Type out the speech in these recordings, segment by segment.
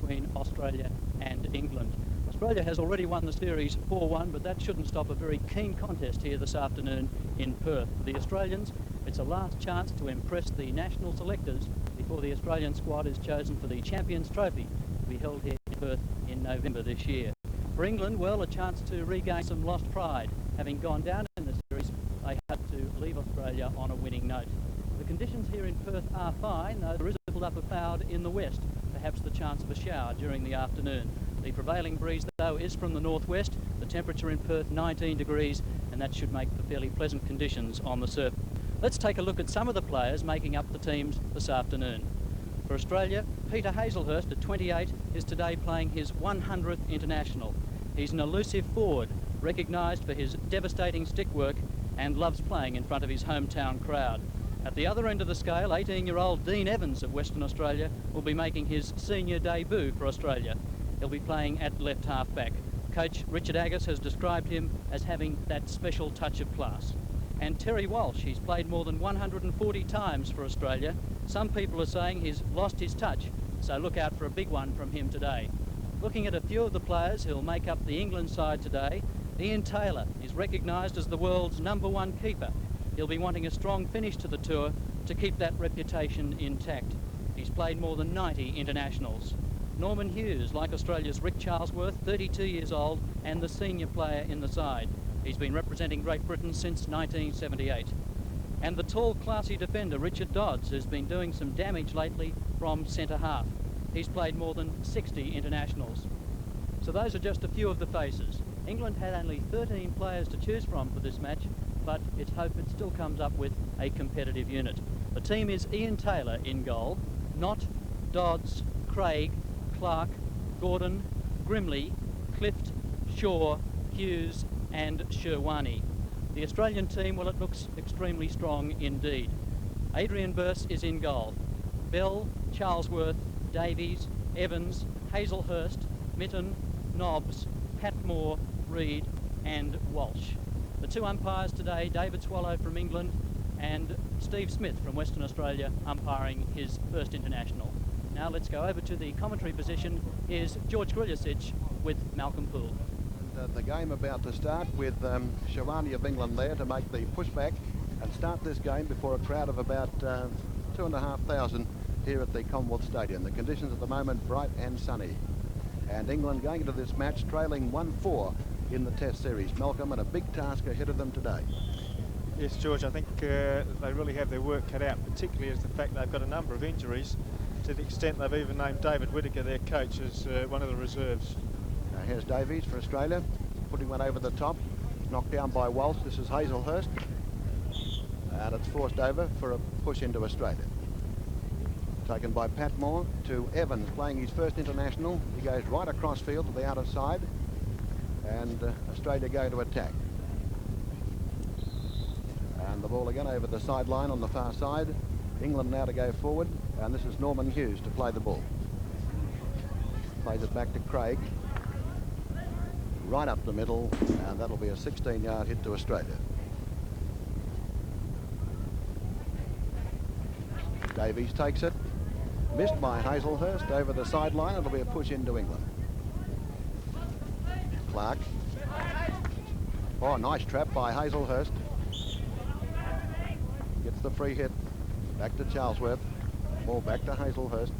between Australia and England. Australia has already won the series 4-1, but that shouldn't stop a very keen contest here this afternoon in Perth. For the Australians, it's a last chance to impress the national selectors before the Australian squad is chosen for the Champions Trophy to be held here in Perth in November this year. For England, well, a chance to regain some lost pride. Having gone down in the series, they had to leave Australia on a winning note. The conditions here in Perth are fine, though there is a build-up of cloud in the west, perhaps the chance of a shower during the afternoon. The prevailing breeze, though, is from the northwest. The temperature in Perth 19 degrees, and that should make for fairly pleasant conditions on the surface. Let's take a look at some of the players making up the teams this afternoon. For Australia, Peter Haselhurst at 28 is today playing his 100th international. He's an elusive forward, recognised for his devastating stick work and loves playing in front of his hometown crowd. At the other end of the scale, 18-year-old Dean Evans of Western Australia will be making his senior debut for Australia. He'll be playing at left half-back. Coach Richard Agus has described him as having that special touch of class. And Terry Walsh, he's played more than 140 times for Australia. Some people are saying he's lost his touch, so look out for a big one from him today. Looking at a few of the players who'll make up the England side today, Ian Taylor is recognised as the world's #1 keeper. He'll be wanting a strong finish to the tour to keep that reputation intact. He's played more than 90 internationals. Norman Hughes, like Australia's Rick Charlesworth, 32 years old and the senior player in the side. He's been representing Great Britain since 1978. And the tall, classy defender, Richard Dodds, has been doing some damage lately from centre half. He's played more than 60 internationals. So those are just a few of the faces. England had only 13 players to choose from for this match, but it's hoped it still comes up with a competitive unit. The team is Ian Taylor in goal, Knott, Dodds, Craig, Clark, Gordon, Grimley, Clift, Shaw, Hughes and Sherwani. The Australian team, well, it looks extremely strong indeed. Adrian Burse is in goal. Bell, Charlesworth, Davies, Evans, Haselhurst, Mitten, Nobbs, Patmore, Reid and Walsh. The two umpires today, David Swallow from England and Steve Smith from Western Australia, umpiring his first international. Now let's go over to the commentary position. Here's George Grillicic with Malcolm Poole. The game about to start with Sherwani of England there to make the pushback and start this game before a crowd of about 2,500 here at the Commonwealth Stadium. The conditions at the moment bright and sunny. And England going into this match trailing 1-4 in the Test series. Malcolm, and a big task ahead of them today. Yes, George, I think they really have their work cut out, particularly as the fact they've got a number of injuries, to the extent they've even named David Whittaker, their coach, as one of the reserves. Here's Davies for Australia, putting one over the top, knocked down by Walsh. This is Haselhurst, and it's forced over for a push into Australia. Taken by Patmore to Evans, playing his first international. He goes right across field to the outer side, and Australia go to attack. And the ball again over the sideline on the far side. England now to go forward, and this is Norman Hughes to play the ball. Plays it back to Craig. Right up the middle, and that'll be a 16-yard hit to Australia. Davies takes it. Missed by Haselhurst over the sideline. It'll be a push into England. Clark. Oh, nice trap by Haselhurst. Gets the free hit. Back to Charlesworth. Ball back to Haselhurst.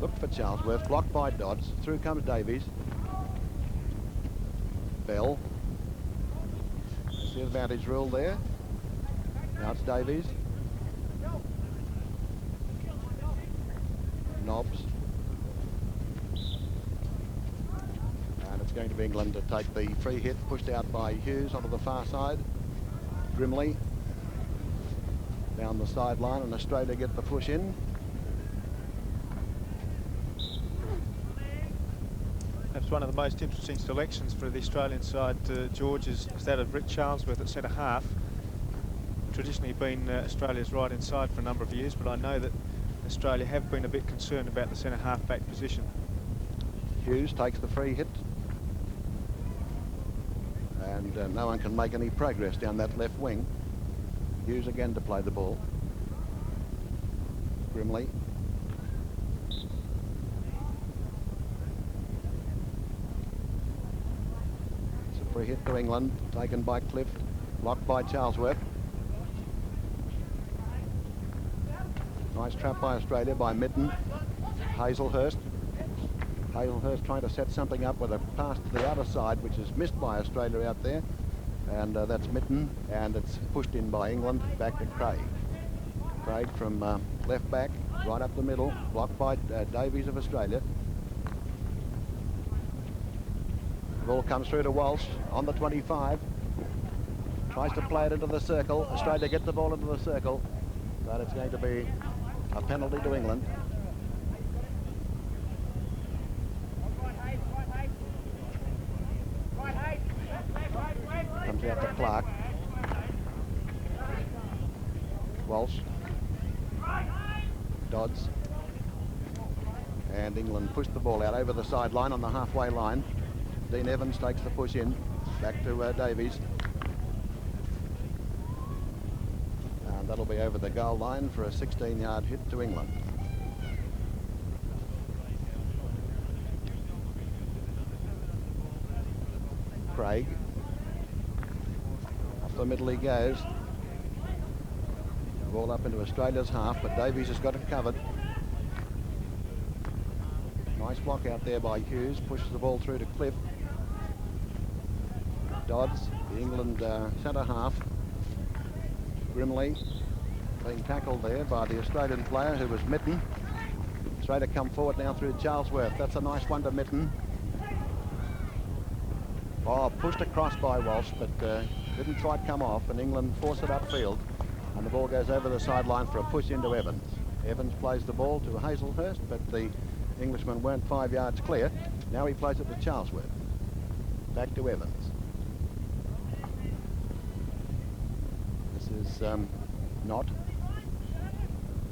Looked for Charlesworth. Blocked by Dodds. Through comes Davies. Bell. See the advantage rule there. Now it's Davies. Nobbs. And it's going to be England to take the free hit, pushed out by Hughes onto the far side. Grimley down the sideline, and Australia get the push in. Perhaps one of the most interesting selections for the Australian side, George, is that of Rick Charlesworth at centre half. Traditionally been Australia's right inside for a number of years, but I know that Australia have been a bit concerned about the centre half back position. Hughes takes the free hit, and no one can make any progress down that left wing. Hughes again to play the ball. Grimley. Free hit to England, taken by Clift, blocked by Charlesworth. Nice trap by Australia by Mitten. Haselhurst. Haselhurst trying to set something up with a pass to the other side, which is missed by Australia out there. And that's Mitten, and it's pushed in by England, back to Craig. Craig from left back, right up the middle, blocked by Davies of Australia. The ball comes through to Walsh on the 25. Tries to play it into the circle. Australia get the ball into the circle, but it's going to be a penalty to England. Comes out to Clark. Walsh. Dodds. And England pushed the ball out over the sideline on the halfway line. Dean Evans takes the push in. Back to Davies. And that'll be over the goal line for a 16-yard hit to England. Craig. Off the middle he goes. Ball up into Australia's half, but Davies has got it covered. Nice block out there by Hughes. Pushes the ball through to Cliff. Dodds, the England centre half. Grimley being tackled there by the Australian player who was Mitten. Australia come forward now through Charlesworth. That's a nice one to Mitten. Oh, pushed across by Walsh, but didn't quite come off, and England force it upfield. And the ball goes over the sideline for a push into Evans. Evans plays the ball to Haselhurst, but the Englishmen weren't 5 yards clear. Now he plays it to Charlesworth. Back to Evans. This is Knott.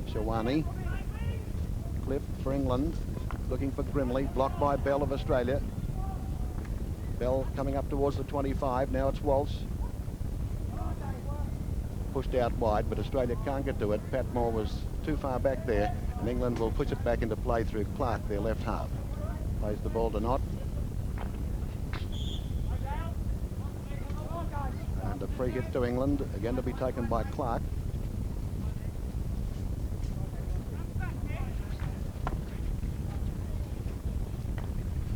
Shawani. Cliff for England. Looking for Grimley. Blocked by Bell of Australia. Bell coming up towards the 25. Now it's Walsh. Pushed out wide, but Australia can't get to it. Patmore was too far back there, and England will push it back into play through Clark, their left half. Plays the ball to Knott. And a free hit to England, again to be taken by Clark.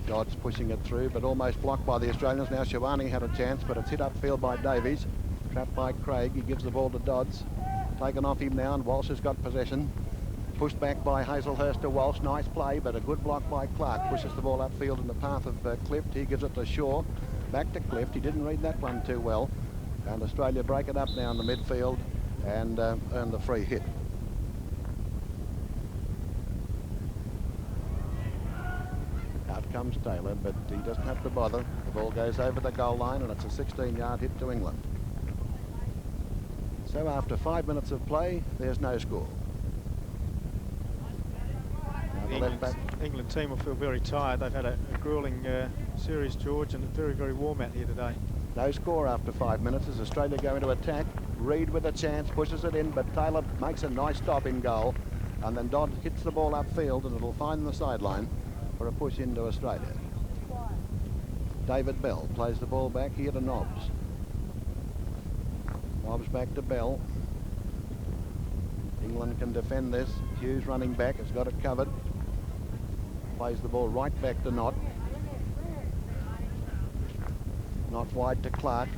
Dodds pushing it through, but almost blocked by the Australians. Now Shawani had a chance, but it's hit upfield by Davies. Trapped by Craig. He gives the ball to Dodds. Taken off him now, and Walsh has got possession. Pushed back by Haselhurst to Walsh. Nice play, but a good block by Clark. Pushes the ball upfield in the path of Clift. He gives it to Shaw. Back to Clift. He didn't read that one too well. And Australia break it up now in the midfield and earn the free hit. Out comes Taylor, but he doesn't have to bother. The ball goes over the goal line, and it's a 16-yard hit to England. So after 5 minutes of play, there's no score. The England team will feel very tired. They've had a gruelling series, George, and it's very, very warm out here today. No score after 5 minutes as Australia go into attack. Reid with a chance, pushes it in, but Taylor makes a nice stop in goal. And then Dodd hits the ball upfield, and it'll find the sideline for a push into Australia. David Bell plays the ball back here to Nobbs. Nobbs back to Bell. England can defend this. Hughes running back, has got it covered. Plays the ball right back to Knott. Knott wide to Clark.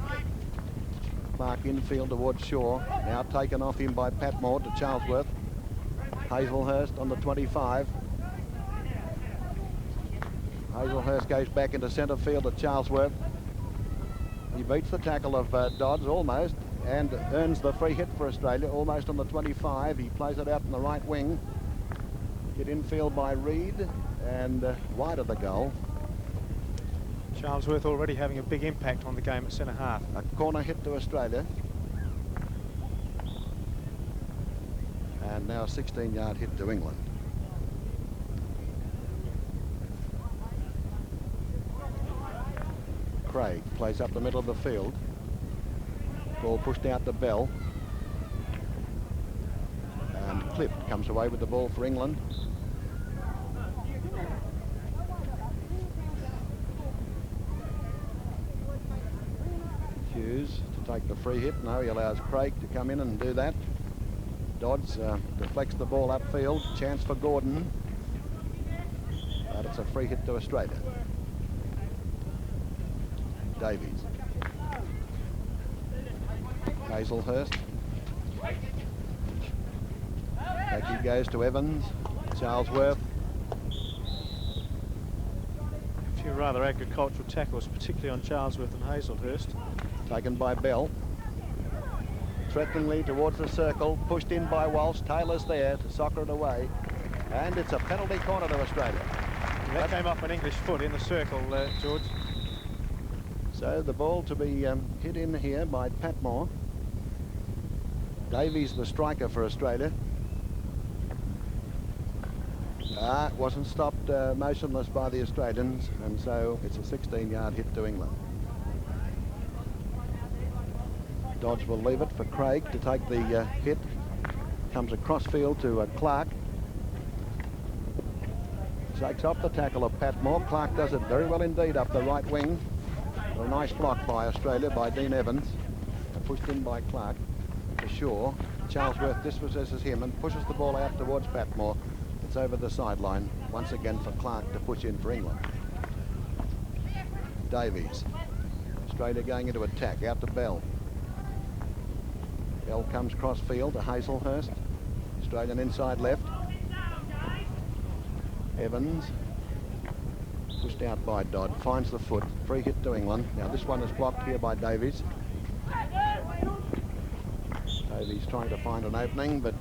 Clark infield towards Shaw. Now taken off him by Patmore to Charlesworth. Haselhurst on the 25. Haselhurst goes back into centre field to Charlesworth. He beats the tackle of Dodds almost, and earns the free hit for Australia, almost on the 25. He plays it out in the right wing. Hit infield by Reid, and wide of the goal. Charlesworth already having a big impact on the game at centre half. A corner hit to Australia. And now a 16-yard hit to England. Craig plays up the middle of the field. Ball pushed out to Bell. And Clift comes away with the ball for England. take the free hit. No, he allows Craig to come in and do that. Dodds deflects the ball upfield. Chance for Gordon. But it's a free hit to Australia. Davies. Haselhurst. Back he goes to Evans. Charlesworth. A few rather agricultural tackles, particularly on Charlesworth and Haselhurst. Taken by Bell. Threateningly towards the circle. Pushed in by Walsh. Taylor's there to soccer it away. And it's a penalty corner to Australia. That came off an English foot in the circle, George. So the ball to be hit in here by Patmore. Davies the striker for Australia. Wasn't stopped motionless by the Australians, and so it's a 16-yard hit to England. Dodge will leave it for Craig to take the hit. Comes across field to Clark. Shakes off the tackle of Patmore. Clark does it very well indeed up the right wing. A nice block by Australia by Dean Evans. Pushed in by Clark to Shaw. Charlesworth dispossesses him and pushes the ball out towards Patmore. It's over the sideline once again for Clark to push in for England. Davies. Australia going into attack, out to Bell. Bell comes cross field to Haselhurst. Australian inside left. Evans. Pushed out by Dodd, finds the foot, free hit to England. Now this one is blocked here by Davies. Davies trying to find an opening, but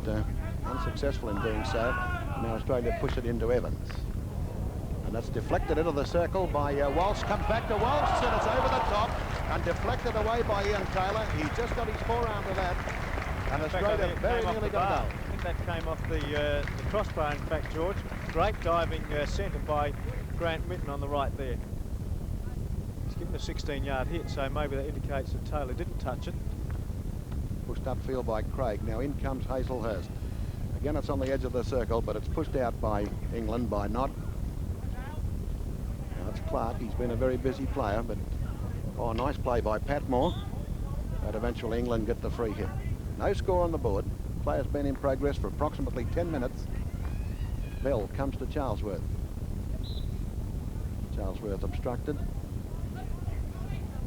unsuccessful in doing so. Now Australia push it into Evans. And that's deflected into the circle by Walsh. Comes back to Walsh, and it's over the top and deflected away by Ian Taylor. He just got his forearm to that. And Australia very nearly got a goal. I think that came off the crossbar, in fact, George. Great diving centre by Grant Mitten on the right there. He's given a 16-yard hit, so maybe that indicates that Taylor didn't touch it. Pushed upfield by Craig. Now in comes Haselhurst. Again, it's on the edge of the circle, but it's pushed out by England by Knott. Now it's Clark. He's been a very busy player, but oh, nice play by Patmore. But eventually England get the free hit. No score on the board. Play has been in progress for approximately 10 minutes. Bell comes to Charlesworth. Charlesworth obstructed.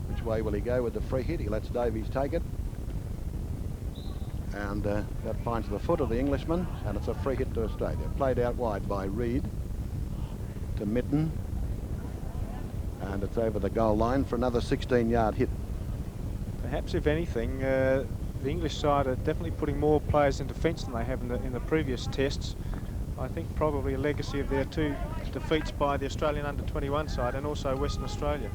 Which way will he go with the free hit? He lets Davies take it. And that finds the foot of the Englishman, and it's a free hit to Australia. Played out wide by Reid to Mitten. And it's over the goal line for another 16-yard hit. Perhaps, if anything, the English side are definitely putting more players in defence than they have in the previous tests. I think probably a legacy of their two defeats by the Australian under-21 side and also Western Australia.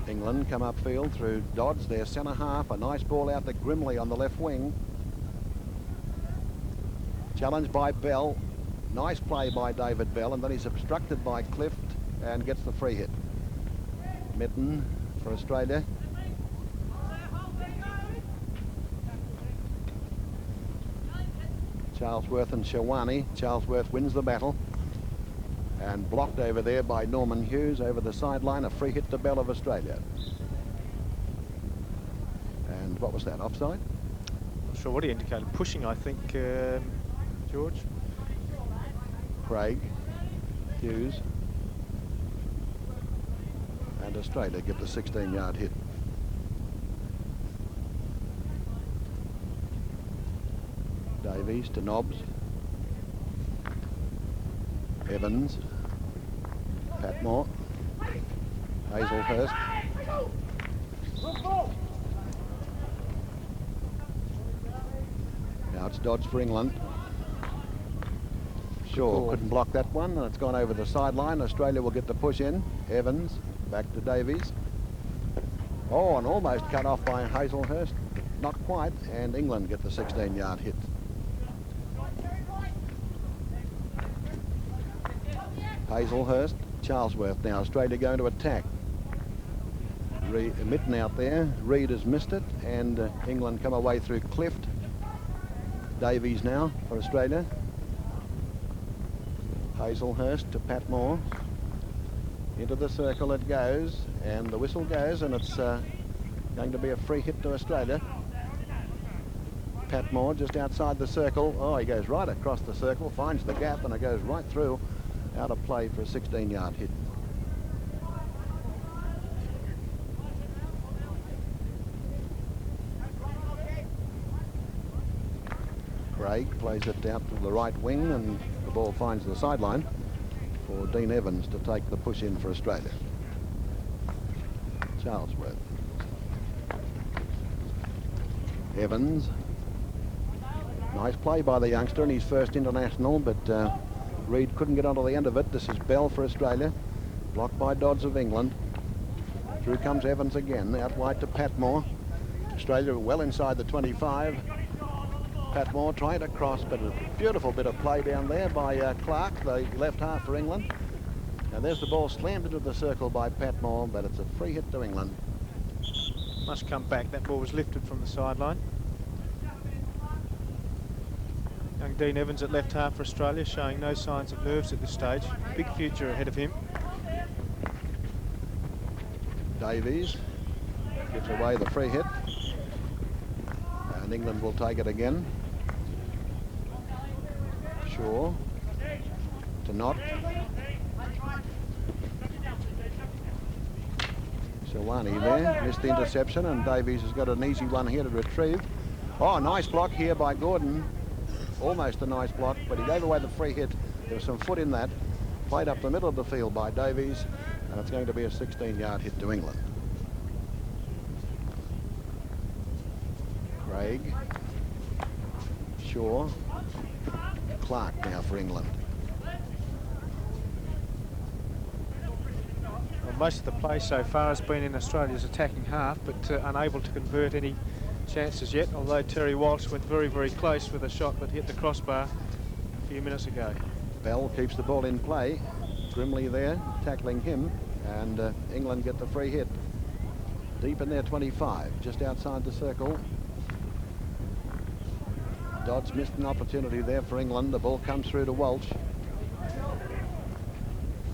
England come upfield through Dodds, their centre half. A nice ball out to Grimley on the left wing. Challenged by Bell. Nice play by David Bell, and then he's obstructed by Clift and gets the free hit. Mitten for Australia. Charlesworth and Shawani. Charlesworth wins the battle. And blocked over there by Norman Hughes over the sideline. A free hit to Bell of Australia. And what was that, offside? Not sure what he indicated. Pushing, I think, George. Craig, Hughes. And Australia give the 16-yard hit. Davies to Nobbs. Evans. Patmore. Haselhurst. Now it's Dodds for England. Shaw couldn't block that one, and it's gone over the sideline. Australia will get the push in. Evans back to Davies. Oh, and almost cut off by Haselhurst. Not quite, and England get the 16-yard hit. Haselhurst, Charlesworth now. Australia going to attack. Mitten out there. Reid has missed it, and England come away through Clift. Davies now for Australia. Haselhurst to Patmore. Into the circle it goes, and the whistle goes, and it's Going to be a free hit to Australia. Patmore just outside the circle. Oh, he goes right across the circle, finds the gap, and it goes right through, out of play for a 16-yard hit. Craig plays it out to the right wing, and the ball finds the sideline for Dean Evans to take the push in for Australia. Charlesworth. Evans. Nice play by the youngster in his first international, but Reid couldn't get onto the end of it. This is Bell for Australia. Blocked by Dodds of England. Through comes Evans again, out wide to Patmore. Australia well inside the 25. Patmore trying to cross, but a beautiful bit of play down there by Clark, the left half for England. And there's the ball slammed into the circle by Patmore, but it's a free hit to England. Must come back. That ball was lifted from the sideline. Young Dean Evans at left half for Australia, showing no signs of nerves at this stage. Big future ahead of him. Davies gives away the free hit, and England will take it again. Shaw to Knott. Silwani there, missed the interception, and Davies has got an easy one here to retrieve. Oh, nice block here by Gordon. Almost a nice block, but he gave away the free hit. There was some foot in that. Played up the middle of the field by Davies, and it's going to be a 16-yard hit to England. Craig. Shaw. Clark now for England. Well, most of the play so far has been in Australia's attacking half, but unable to convert any chances yet, although Terry Walsh went very, very close with a shot that hit the crossbar a few minutes ago. Bell keeps the ball in play. Grimley there, tackling him, and England get the free hit. Deep in their 25, just outside the circle. Dodds missed an opportunity there for England. The ball comes through to Walsh.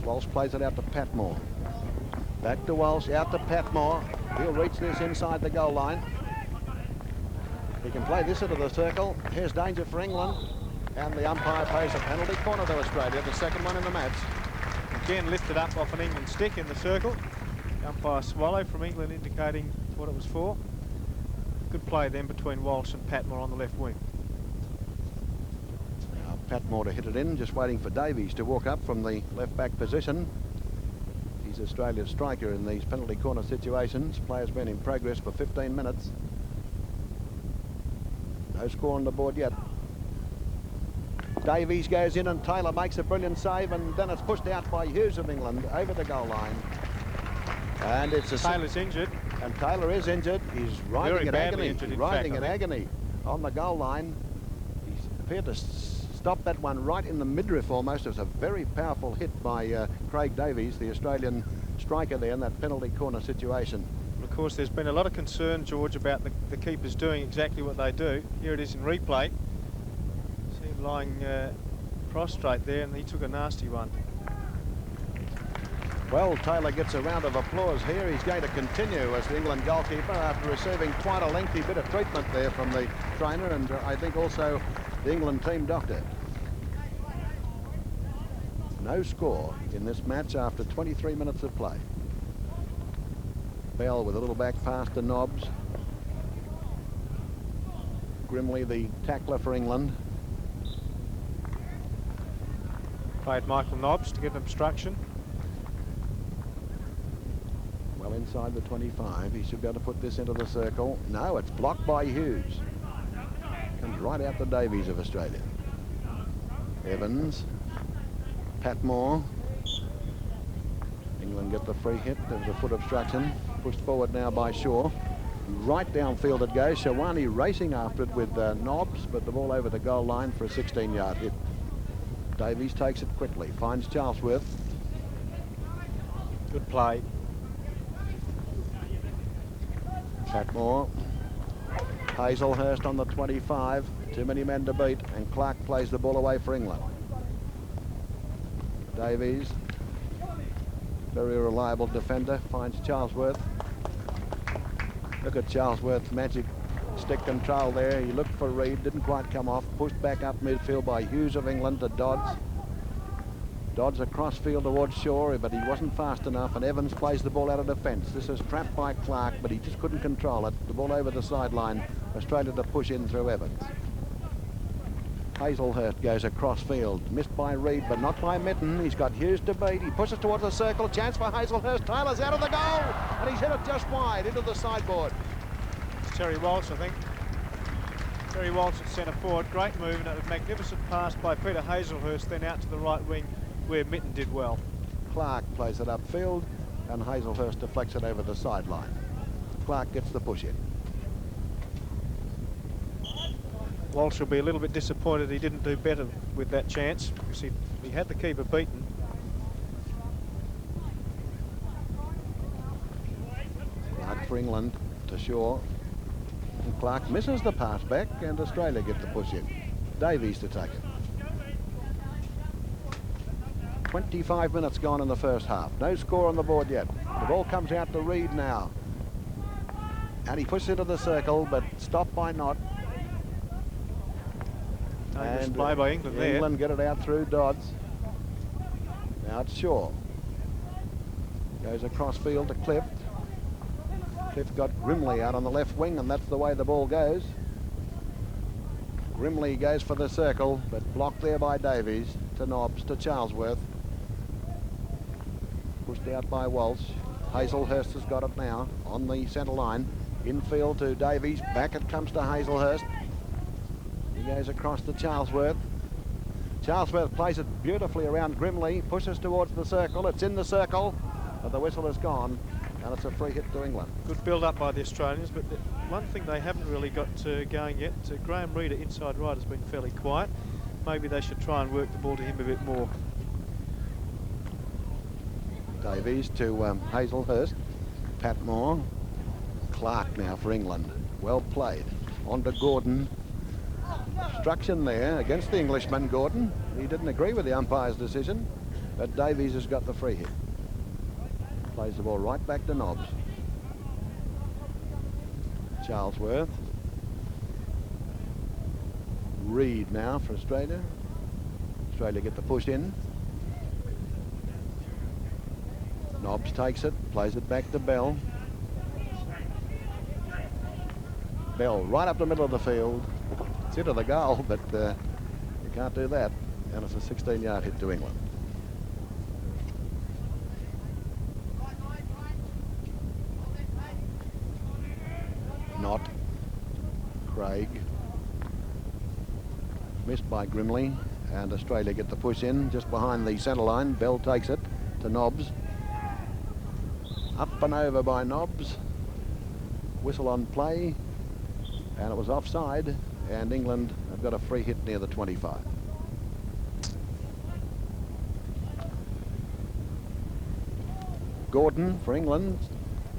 Walsh plays it out to Patmore. Back to Walsh, out to Patmore. He'll reach this inside the goal line. He can play this into the circle. Here's danger for England. And the umpire pays a penalty corner to Australia, the second one in the match. Again lifted up off an England stick in the circle. The umpire swallowed from England, indicating what it was for. Good play then between Walsh and Patmore on the left wing. Now Patmore to hit it in, just waiting for Davies to walk up from the left back position. He's Australia's striker in these penalty corner situations. Play's been in progress for 15 minutes. No score on the board yet. Davies goes in and Taylor makes a brilliant save, and then it's pushed out by Hughes of England over the goal line. And it's a... Taylor's injured. And Taylor is injured. He's writhing in agony. Injured, writhing in agony on the goal line. He appeared to stop that one right in the midriff almost. It was a very powerful hit by Craig Davies, the Australian striker there in that penalty corner situation. Of course, there's been a lot of concern, George, about the keepers doing exactly what they do. Here it is in replay. See him lying prostrate there, and he took a nasty one. Well, Taylor gets a round of applause here. He's going to continue as the England goalkeeper after receiving quite a lengthy bit of treatment there from the trainer, and I think also the England team doctor. No score in this match after 23 minutes of play. Bell with a little back pass to Nobbs. Grimley, the tackler for England. Played Michael Nobbs to get an obstruction. Well inside the 25. He should be able to put this into the circle. No, it's blocked by Hughes. Comes right out to Davies of Australia. Evans. Patmore. England get the free hit. There's a foot obstruction. Pushed forward now by Shaw. Right downfield it goes. Shawani racing after it with Nobbs, but the ball over the goal line for a 16-yard hit. Davies takes it quickly. Finds Charlesworth. Good play. Patmore. Haselhurst on the 25. Too many men to beat, and Clark plays the ball away for England. Davies, very reliable defender, finds Charlesworth. Look at Charlesworth's magic stick control there. He looked for Reid, didn't quite come off. Pushed back up midfield by Hughes of England to Dodds. Dodds across field towards Shaw, but he wasn't fast enough, and Evans plays the ball out of defence. This is trapped by Clark, but he just couldn't control it. The ball over the sideline. Australia to push in through Evans. Haselhurst goes across field. Missed by Reid, but not by Mitten. He's got Hughes to beat. He pushes towards the circle. Chance for Haselhurst. Taylor's out of the goal, and he's hit it just wide into the sideboard. Terry Walsh, I think. Terry Walsh at centre forward. Great move, and a magnificent pass by Peter Haselhurst, then out to the right wing where Mitten did well. Clark plays it upfield, and Haselhurst deflects it over the sideline. Clark gets the push in. Walsh will be a little bit disappointed he didn't do better with that chance, because he had the keeper beaten. Clark for England to Shaw. And Clark misses the pass back, and Australia get the push in. Davies to take it. 25 minutes gone in the first half. No score on the board yet. The ball comes out to Reid now. And he pushes into the circle, but stopped by Knott. Dangerous play by England there. England get it out through Dodds. Now it's Shaw. Goes across field to Clift. Clift got Grimley out on the left wing, and that's the way the ball goes. Grimley goes for the circle, but blocked there by Davies. To Nobbs, to Charlesworth. Pushed out by Walsh. Haselhurst has got it now on the centre line. Infield to Davies. Back it comes to Haselhurst. He goes across to Charlesworth. Charlesworth plays it beautifully around Grimley. Pushes towards the circle. It's in the circle, but the whistle is gone, and it's a free hit to England. Good build-up by the Australians, but one thing they haven't really got going yet, Graham Reeder inside right has been fairly quiet. Maybe they should try and work the ball to him a bit more. Davies to Haselhurst. Patmore. Clark now for England. Well played. On to Gordon. Obstruction there against the Englishman, Gordon. He didn't agree with the umpire's decision, but Davies has got the free hit. Plays the ball right back to Nobbs. Charlesworth. Reid now for Australia. Australia get the push in. Nobbs takes it, plays it back to Bell. Bell right up the middle of the field. It's into the goal, but you can't do that. And it's a 16-yard hit to England. Knott. Craig. Missed by Grimley, and Australia get the push in just behind the centre line. Bell takes it to Nobbs. Up and over by Nobbs. Whistle on play, and it was offside, and England have got a free hit near the 25. Gordon for England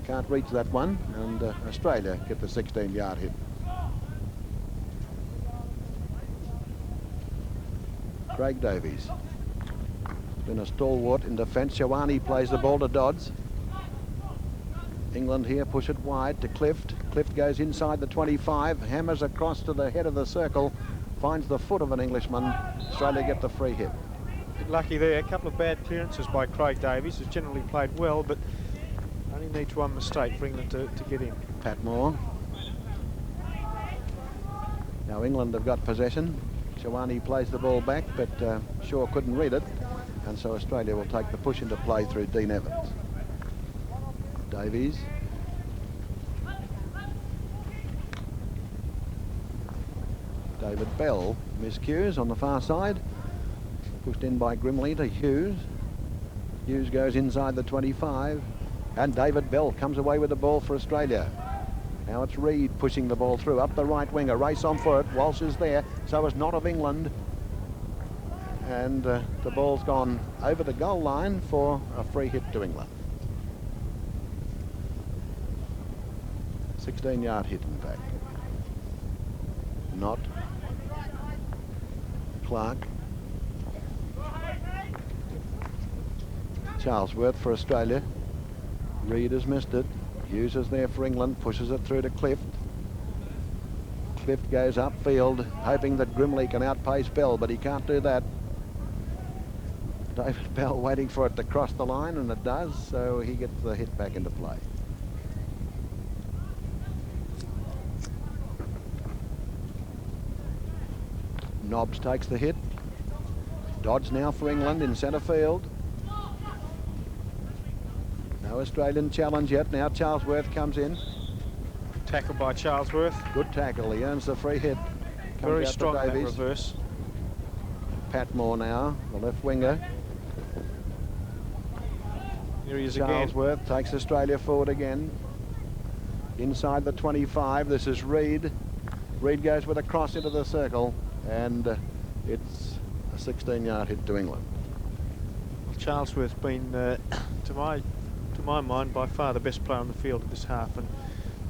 can't reach that one, and Australia get the 16-yard hit. Craig Davies. Been a stalwart in defence. Shawani plays the ball to Dodds. England here push it wide to Clift. Clift goes inside the 25, hammers across to the head of the circle, finds the foot of an Englishman. Australia get the free hit. Bit lucky there. A couple of bad clearances by Craig Davies, who's generally played well, but only needs one mistake for England to get in. Patmore. Now England have got possession. Shawani plays the ball back, but Shaw couldn't read it, and so Australia will take the push into play through Dean Evans. Davies. David Bell miscues on the far side. Pushed in by Grimley to Hughes. Hughes goes inside the 25, and David Bell comes away with the ball for Australia. Now it's Reid pushing the ball through up the right wing. A race on for it. Walsh is there. So is Knott of England. And the ball's gone over the goal line for a free hit to England. 16-yard hit, in fact. Knott. Clark. Charlesworth for Australia. Reid has missed it. Hughes is there for England, pushes it through to Clift. Clift goes upfield, hoping that Grimley can outpace Bell, but he can't do that. David Bell waiting for it to cross the line, and it does, so he gets the hit back into play. Nobbs takes the hit. Dodds now for England in centre field. No Australian challenge yet. Now Charlesworth comes in. Tackle by Charlesworth. Good tackle. He earns the free hit. Comes Very out strong to in that Davies. reverse. Patmore now, the left winger. Here he is again. Charlesworth takes Australia forward again. Inside the 25, this is Reid. Reid goes with a cross into the circle, and it's a 16-yard hit to England. Well, Charlesworth's been, to my mind, by far the best player on the field at this half, and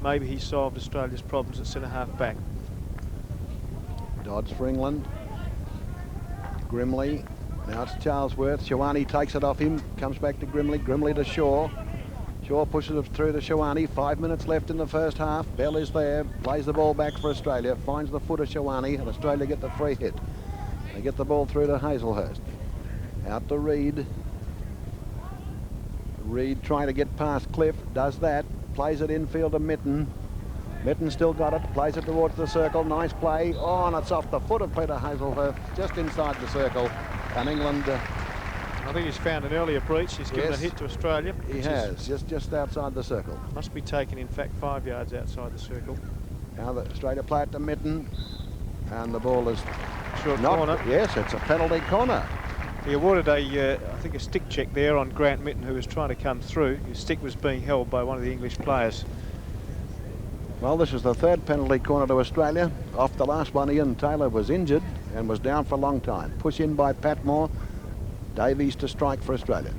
maybe he solved Australia's problems at centre-half back. Dodds for England. Grimley. Now it's Charlesworth. Shawani takes it off him. Comes back to Grimley. Grimley to Shaw. Shaw pushes it through to Shawani. 5 minutes left in the first half. Bell is there. Plays the ball back for Australia. Finds the foot of Shawani, and Australia get the free hit. They get the ball through to Haselhurst. Out to Reid. Reid trying to get past Cliff. Does that. Plays it infield to Mitten. Mitten still got it. Plays it towards the circle. Nice play. Oh, and it's off the foot of Peter Haselhurst. Just inside the circle. And England... I think he's found an earlier breach. He's given a hit to Australia. He has, just outside the circle. Must be taken, in fact, 5 yards outside the circle. Now the Australia play it to Mitten. And the ball is Short not... corner. Yes, it's a penalty corner. He awarded I think a stick check there on Grant Mitten, who was trying to come through. His stick was being held by one of the English players. Well, this is the third penalty corner to Australia. Off the last one, Ian Taylor was injured and was down for a long time. Push in by Patmore. Davies to strike for Australia.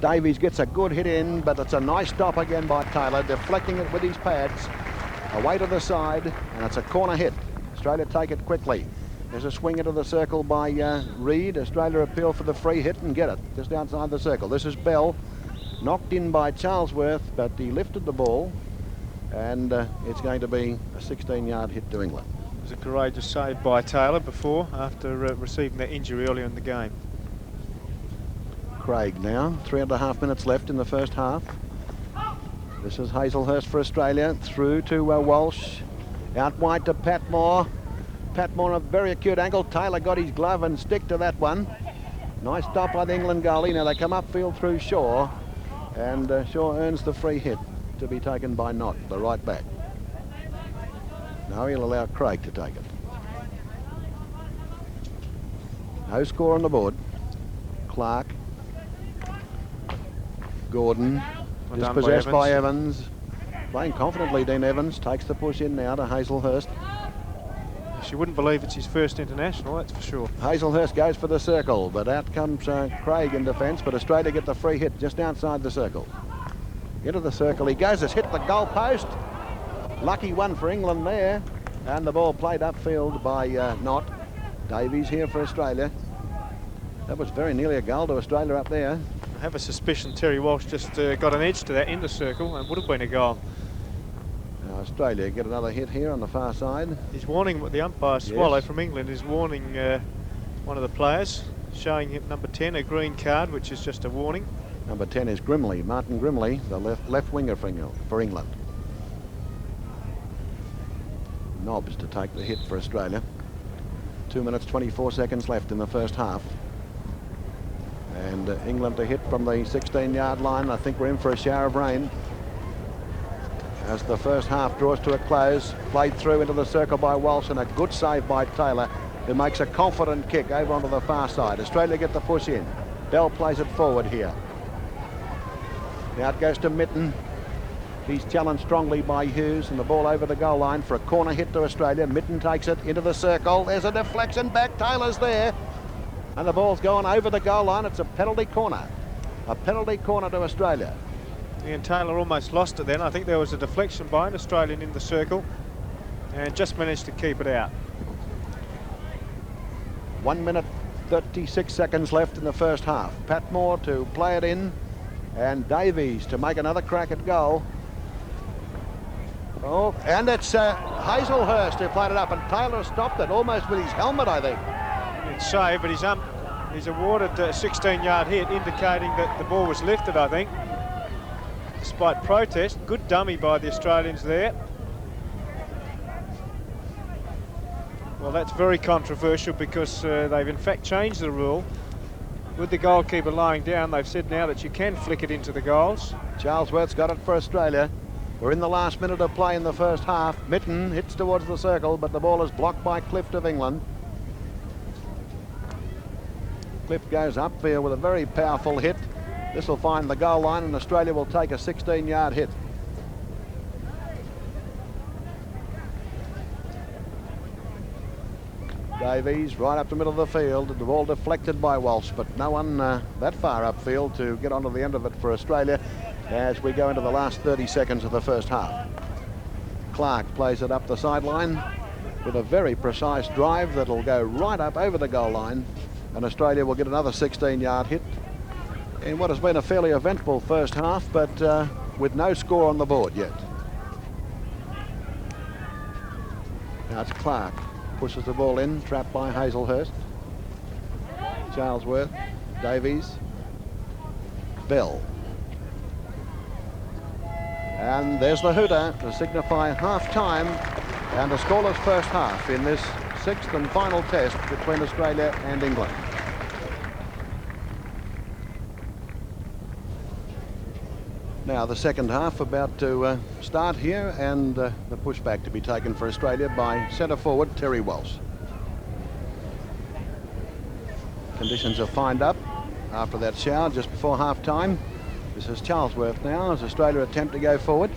Davies gets a good hit in, but it's a nice stop again by Taylor, deflecting it with his pads. Away to the side, and it's a corner hit. Australia take it quickly. There's a swing into the circle by Reid. Australia appeal for the free hit and get it just outside the circle. This is Bell. Knocked in by Charlesworth, but he lifted the ball, and it's going to be a 16-yard hit to England. It was a courageous save by Taylor before, after receiving that injury earlier in the game. Craig now, 3.5 minutes left in the first half. This is Haselhurst for Australia, through to Walsh, out wide to Patmore. Patmore, a very acute angle. Taylor got his glove and stick to that one. Nice stop by the England goalie. Now they come upfield through Shaw, and Shaw earns the free hit to be taken by Knott, the right back. Now he'll allow Craig to take it. No score on the board. Clark. Gordon. Well Dispossessed by Evans. Playing confidently, Dean Evans takes the push in now to Haselhurst. She wouldn't believe it's his first international, that's for sure. Haselhurst goes for the circle, but out comes Craig in defence, but Australia get the free hit just outside the circle. Into the circle he goes, it's hit the goal post. Lucky one for England there, and the ball played upfield by Knott. Davies here for Australia. That was very nearly a goal to Australia up there. I have a suspicion Terry Walsh just got an edge to that in the circle and would have been a goal. Now Australia get another hit here on the far side. He's warning, the umpire Swallow from England is warning one of the players, showing him number 10 a green card, which is just a warning. Number 10 is Grimley, Martin Grimley, the left winger for England. Nobbs to take the hit for Australia. 2 minutes 24 seconds left in the first half. And England to hit from the 16-yard line. I think we're in for a shower of rain as the first half draws to a close. Played through into the circle by Walsh, and a good save by Taylor, who makes a confident kick over onto the far side. Australia get the push in. Bell plays it forward here. Now it goes to Mitten. He's challenged strongly by Hughes, and the ball over the goal line for a corner hit to Australia. Mitten takes it into the circle. There's a deflection back. Taylor's there. And the ball's gone over the goal line. It's a penalty corner. A penalty corner to Australia. Ian Taylor almost lost it then. I think there was a deflection by an Australian in the circle and just managed to keep it out. 1 minute 36 seconds left in the first half. Patmore to play it in. And Davies to make another crack at goal. Oh, and it's Haselhurst who played it up, and Taylor stopped it almost with his helmet, I think. It's saved, but he's awarded a 16-yard hit, indicating that the ball was lifted, I think. Despite protest, good dummy by the Australians there. Well, that's very controversial because they've in fact changed the rule. With the goalkeeper lying down, they've said now that you can flick it into the goals. Charlesworth's got it for Australia. We're in the last minute of play in the first half. Mitten hits towards the circle, but the ball is blocked by Clift of England. Clift goes upfield with a very powerful hit. This will find the goal line, and Australia will take a 16-yard hit. Davies right up the middle of the field. The ball deflected by Walsh, but no one that far upfield to get onto the end of it for Australia as we go into the last 30 seconds of the first half. Clark plays it up the sideline with a very precise drive that'll go right up over the goal line, and Australia will get another 16-yard hit in what has been a fairly eventful first half, but with no score on the board yet. Now it's Clark. Pushes the ball in, trapped by Haselhurst. Charlesworth, Davies, Bell. And there's the hooter to signify half-time and a scoreless first half in this sixth and final test between Australia and England. Now the second half about to start here, and the pushback to be taken for Australia by centre forward Terry Walsh. Conditions are fined up after that shower just before half time. This is Charlesworth now as Australia attempt to go forward.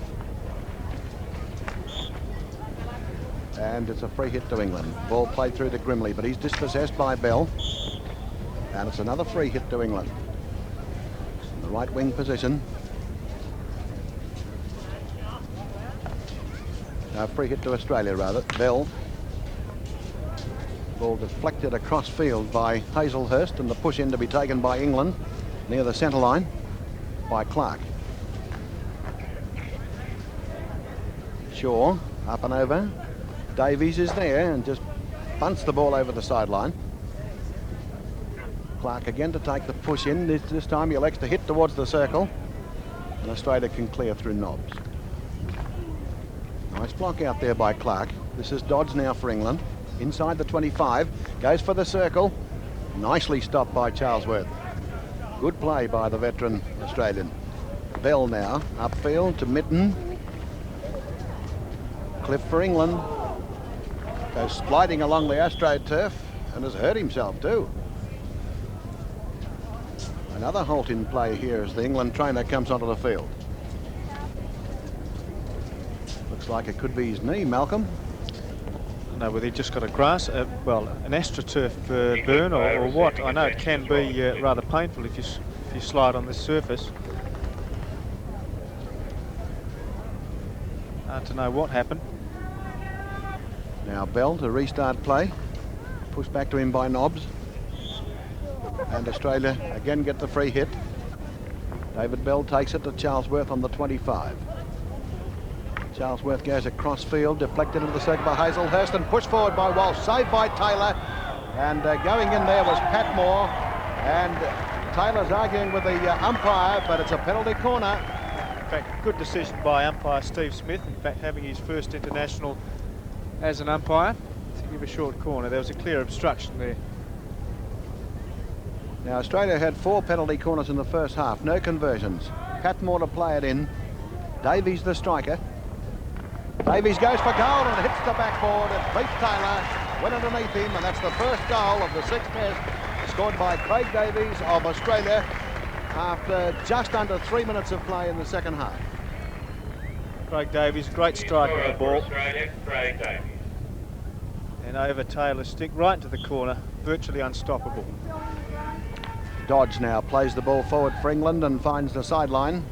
And it's a free hit to England. Ball played through to Grimley, but he's dispossessed by Bell. And it's another free hit to England. In the right wing position. Free hit to Australia, rather. Bell. Ball deflected across field by Haselhurst, and the push in to be taken by England near the centre line by Clark. Shaw up and over. Davies is there and just bunts the ball over the sideline. Clark again to take the push in. This time he elects to hit towards the circle, and Australia can clear through Nobbs. Nice block out there by Clark. This is Dodds now for England. Inside the 25. Goes for the circle. Nicely stopped by Charlesworth. Good play by the veteran Australian. Bell now. Upfield to Mitten. Cliff for England. Goes sliding along the AstroTurf and has hurt himself too. Another halt in play here as the England trainer comes onto the field. Looks like it could be his knee, Malcolm. No, whether he just got a grass, well, an AstroTurf burn or what. I know it can be rather painful if you slide on this surface. Hard to know what happened. Now Bell to restart play. Pushed back to him by Nobbs. And Australia again get the free hit. David Bell takes it to Charlesworth on the 25. Charlesworth goes across field, deflected into the circle by Haselhurst and pushed forward by Walsh. Saved by Taylor. And going in there was Pat Moore. And Taylor's arguing with the umpire, but it's a penalty corner. In fact, good decision by umpire Steve Smith. In fact, having his first international as an umpire to give a short corner. There was a clear obstruction there. Now Australia had 4 penalty corners in the first half, no conversions. Pat Moore to play it in. Davies the striker. Davies goes for goal and hits the backboard. It beats Taylor, went underneath him, and that's the first goal of the sixth test, scored by Craig Davies of Australia after just under 3 minutes of play in the second half. Craig Davies, great strike of the ball. And over Taylor's stick, right into the corner, virtually unstoppable. Dodge now plays the ball forward for England and finds the sideline.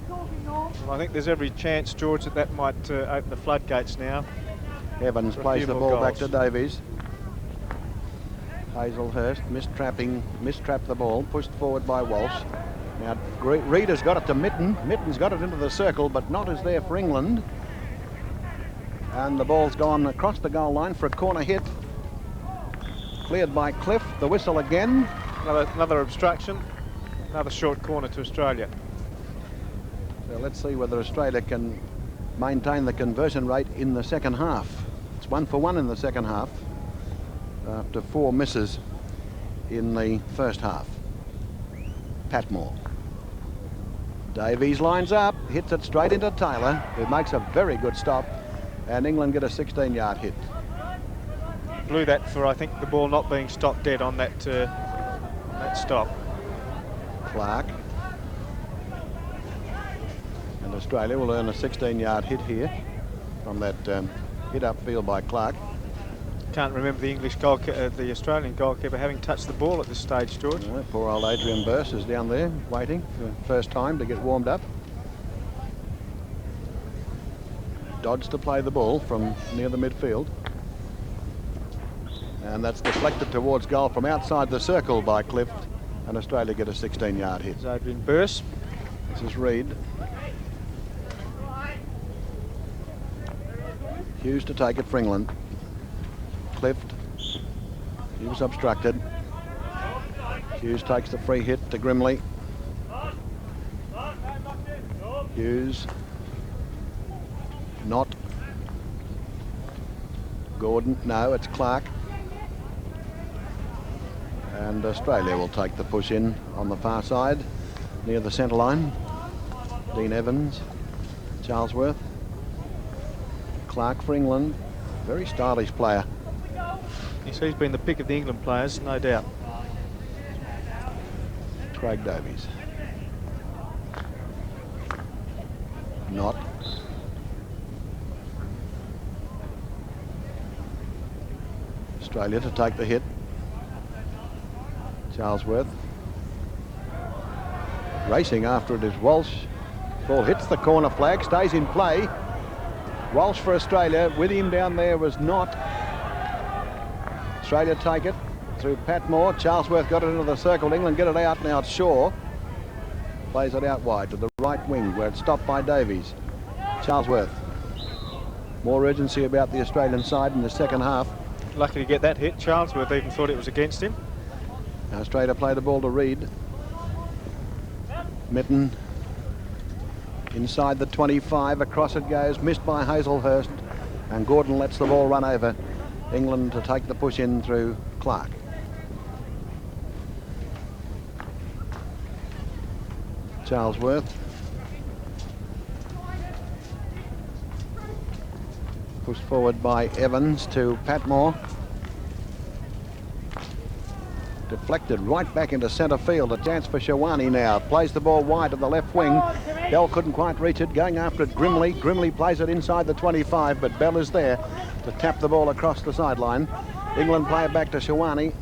Well, I think there's every chance, George, that might open the floodgates now. Evans plays the ball back to Davies. Haselhurst mistrapped the ball, pushed forward by Walsh. Now, Reid has got it to Mitten. Mitten's got it into the circle, but not is there for England. And the ball's gone across the goal line for a corner hit. Cleared by Cliff. The whistle again. Another obstruction. Another short corner to Australia. So let's see whether Australia can maintain the conversion rate in the second half. It's 1 for 1 in the second half after 4 misses in the first half. Patmore. Davies lines up, hits it straight into Taylor, who makes a very good stop, and England get a 16-yard hit. Blew that for, I think, the ball not being stopped dead on that stop. Clark. And Australia will earn a 16-yard hit here from that hit upfield by Clark. Can't remember the Australian goalkeeper having touched the ball at this stage, George. Poor old Adrian Burse is down there waiting for the first time to get warmed up. Dodds to play the ball from near the midfield. And that's deflected towards goal from outside the circle by Cliff, and Australia get a 16-yard hit. There's Adrian Burse. This is Reid. Hughes to take it for England. Clift. He was obstructed. Hughes takes the free hit to Grimley. Hughes. Not. Gordon. No, it's Clark. And Australia will take the push in on the far side near the centre line. Dean Evans. Charlesworth. Clark for England. Very stylish player. Yes, he's been the pick of the England players, no doubt. Craig Davies. Not. Australia to take the hit. Charlesworth. Racing after it is Walsh. Ball hits the corner flag, stays in play. Walsh for Australia. With him down there was Not. Australia take it through Patmore. Charlesworth got it into the circle. England get it out. Now it's Shaw. Plays it out wide to the right wing where it's stopped by Davies. Charlesworth. More urgency about the Australian side in the second half. Lucky to get that hit. Charlesworth even thought it was against him. Now Australia play the ball to Reid. Mitten. Inside the 25. Across it goes. Missed by Haselhurst. And Gordon lets the ball run over. England to take the push in through Clark. Charlesworth. Pushed forward by Evans to Patmore. Deflected right back into centre field. A chance for Shawani now. Plays the ball wide to the left wing. Bell couldn't quite reach it. Going after it Grimley. Grimley plays it inside the 25, but Bell is there to tap the ball across the sideline. England play it back to Shawani.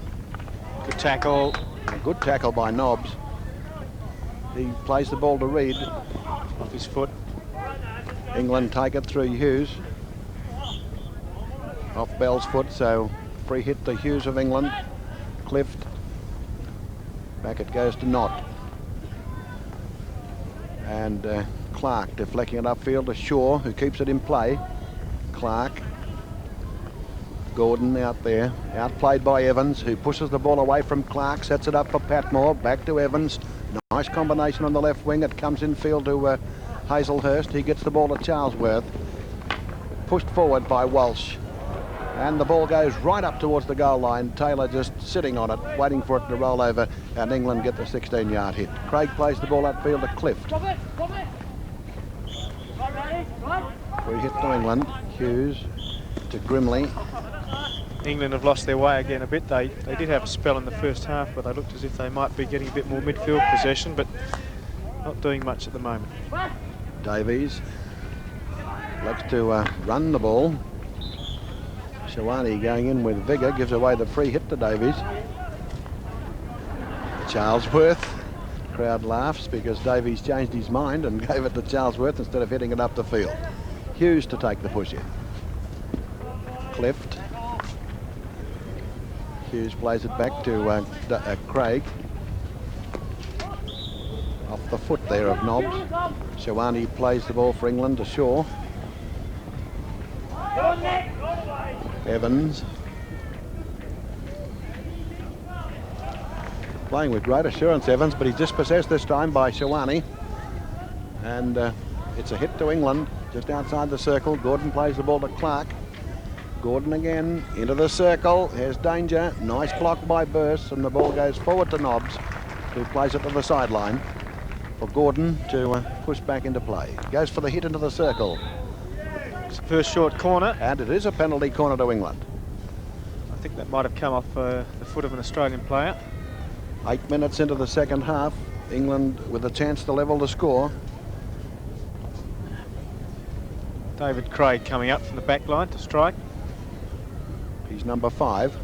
Good tackle. A good tackle by Nobbs. He plays the ball to Reid. Off his foot. England take it through Hughes. Off Bell's foot, so free hit to Hughes of England. Clift. Back it goes to Knott. And Clark deflecting it upfield to Shaw, who keeps it in play. Clark. Gordon out there, outplayed by Evans, who pushes the ball away from Clark, sets it up for Patmore, back to Evans. Nice combination on the left wing. It comes in field to Haselhurst. He gets the ball to Charlesworth. Pushed forward by Walsh. And the ball goes right up towards the goal line. Taylor just sitting on it, waiting for it to roll over, and England get the 16-yard hit. Craig plays the ball upfield to Clift. Free hit to England. Hughes to Grimley. England have lost their way again a bit. They did have a spell in the first half where they looked as if they might be getting a bit more midfield possession, but not doing much at the moment. Davies likes to run the ball. Shawani going in with vigour, gives away the free hit to Davies. Charlesworth. Crowd laughs because Davies changed his mind and gave it to Charlesworth instead of hitting it up the field. Hughes to take the push in. Clift. Hughes plays it back to Craig. Off the foot there of Nobbs. Shawani plays the ball for England to Shaw. Evans. Playing with great assurance, Evans, but he's dispossessed this time by Shawani. And it's a hit to England, just outside the circle. Gordon plays the ball to Clark. Gordon again, into the circle. Here's danger. Nice block by Burst, and the ball goes forward to Nobbs, who plays it to the sideline for Gordon to push back into play. Goes for the hit into the circle. It's the first short corner. And it is a penalty corner to England. I think that might have come off the foot of an Australian player. 8 minutes into the second half. England with a chance to level the score. David Craig coming up from the back line to strike. He's number 5.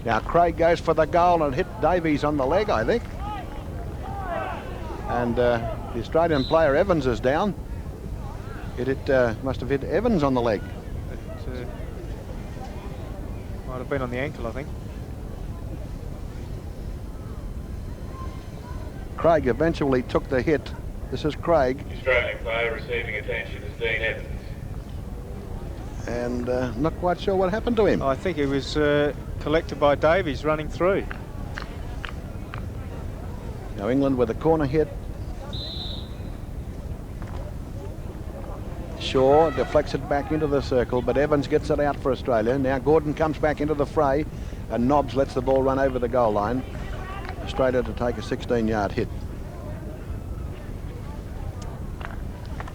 Now Craig goes for the goal and hit Davies on the leg, I think. And the Australian player Evans is down. Must have hit Evans on the leg. It might have been on the ankle, I think. Craig eventually took the hit. This is Craig. Australian player receiving attention is Dean Evans. And not quite sure what happened to him. I think he was collected by Davies running through. Now England with a corner hit. Shaw deflects it back into the circle, but Evans gets it out for Australia. Now Gordon comes back into the fray, and Nobbs lets the ball run over the goal line. Australia to take a 16-yard hit.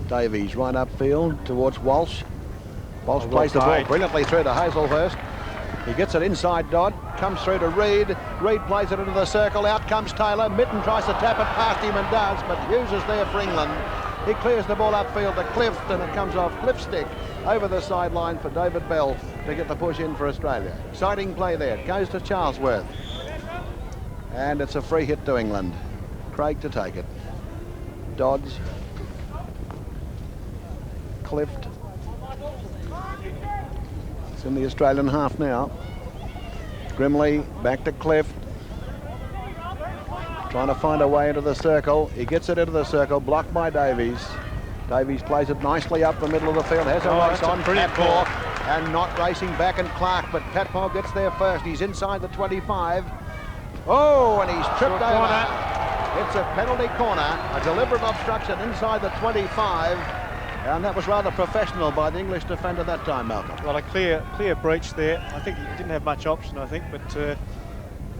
Davies right upfield towards Walsh. Walsh plays the ball brilliantly through to Haselhurst. He gets it inside Dodd, comes through to Reid. Reid plays it into the circle, out comes Taylor. Mitten tries to tap it past him and does, but Hughes is there for England. He clears the ball upfield to Clift, and it comes off Clift's stick over the sideline for David Bell to get the push in for Australia. Exciting play there. It goes to Charlesworth. And it's a free hit to England. Craig to take it. Dodds. Clift. It's in the Australian half now. Grimley back to Clift. Trying to find a way into the circle. He gets it into the circle, blocked by Davies. Davies plays it nicely up the middle of the field. Has a race on Patmore, and not racing back and Clark, but Patmore gets there first. He's inside the 25. Oh, and he's tripped over. It's a penalty corner, a deliberate obstruction inside the 25. And that was rather professional by the English defender that time, Malcolm. Well, a clear breach there. I think he didn't have much option, I think, but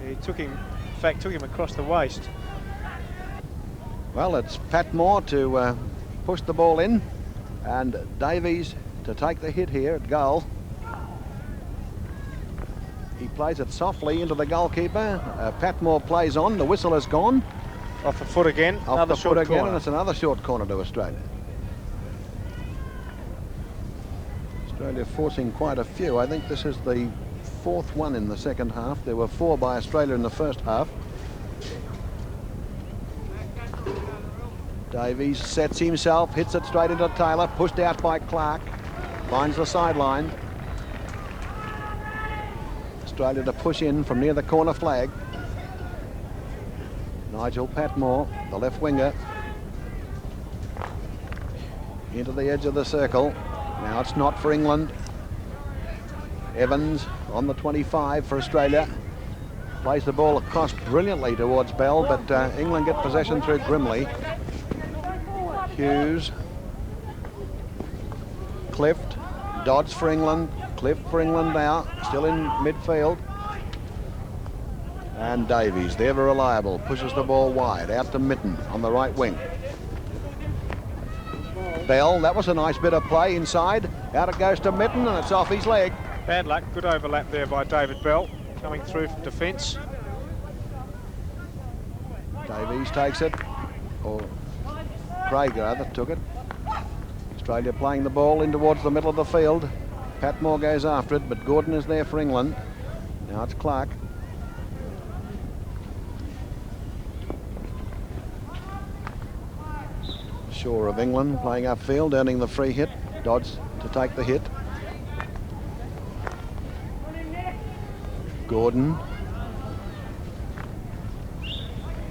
he took him, in fact, took him across the waist. Well, it's Patmore to push the ball in, and Davies to take the hit here at goal. He plays it softly into the goalkeeper. Patmore plays on. The whistle has gone. Off the foot again. Off the foot again, and it's another short corner to Australia. Australia forcing quite a few. I think this is the 4th one in the second half. There were 4 by Australia in the first half. Davies sets himself, hits it straight into Taylor, pushed out by Clark, finds the sideline. Australia to push in from near the corner flag. Nigel Patmore, the left winger, into the edge of the circle. Now it's not for England. Evans on the 25 for Australia. Plays the ball across brilliantly towards Bell, but England get possession through Grimley. Hughes. Clift. Dodds for England. Clift for England now. Still in midfield. And Davies, the ever reliable, pushes the ball wide out to Mitten on the right wing. Bell, that was a nice bit of play inside. Out it goes to Mitten, and it's off his leg. Bad luck. Good overlap there by David Bell, coming through from defence. Davies takes it, or Craig rather took it. Australia playing the ball in towards the middle of the field. Patmore goes after it, but Gordon is there for England. Now it's Clark. Shaw of England playing upfield, earning the free hit. Dodds to take the hit. Gordon.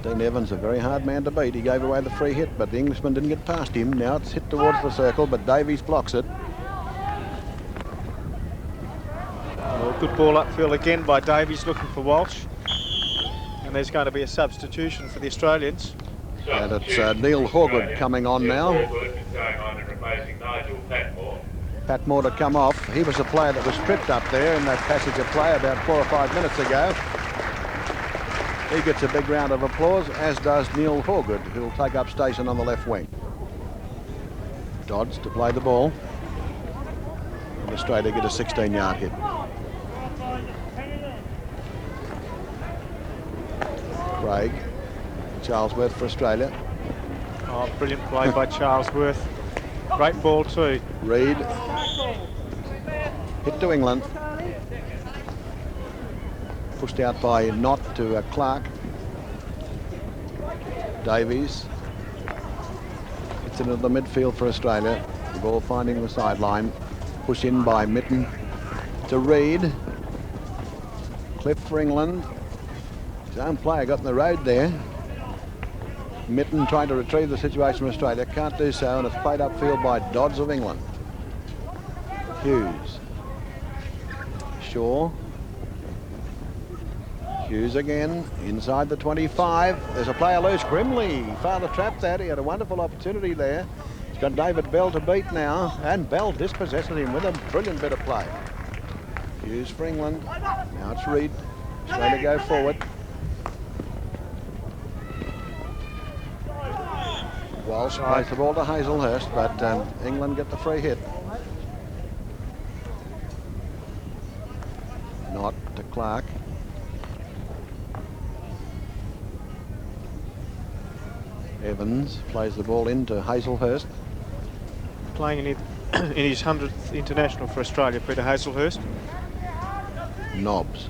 Dean Evans, a very hard man to beat. He gave away the free hit, but the Englishman didn't get past him. Now it's hit towards the circle, but Davies blocks it. Well, good ball upfield again by Davies, looking for Walsh. And there's going to be a substitution for the Australians. And it's Neil Horgood coming on now. Patmore to come off. He was a player that was stripped up there in that passage of play about 4 or 5 minutes ago. He gets a big round of applause, as does Neil Horgood, who'll take up station on the left wing. Dodds to play the ball. And Australia get a 16-yard hit. Craig. Charlesworth for Australia. Oh, brilliant play by Charlesworth. Great ball too. Reid. Hit to England. Pushed out by Knott to Clark. Davies. It's into the midfield for Australia. The ball finding the sideline. Push in by Mitten to Reid. Cliff for England. His own player got in the road there. Mitten trying to retrieve the situation from Australia. Can't do so, and it's played upfield by Dodds of England. Hughes. Shaw. Hughes again, inside the 25. There's a player loose. Grimley found the trap that. He had a wonderful opportunity there. He's got David Bell to beat now, and Bell dispossesses him with a brilliant bit of play. Hughes for England. Now it's Reid. Australia go forward. Walsh plays the ball to Haselhurst, but England get the free hit. Not to Clark. Evans plays the ball into Haselhurst. Playing in his 100th international for Australia, Peter Haselhurst. Nobbs.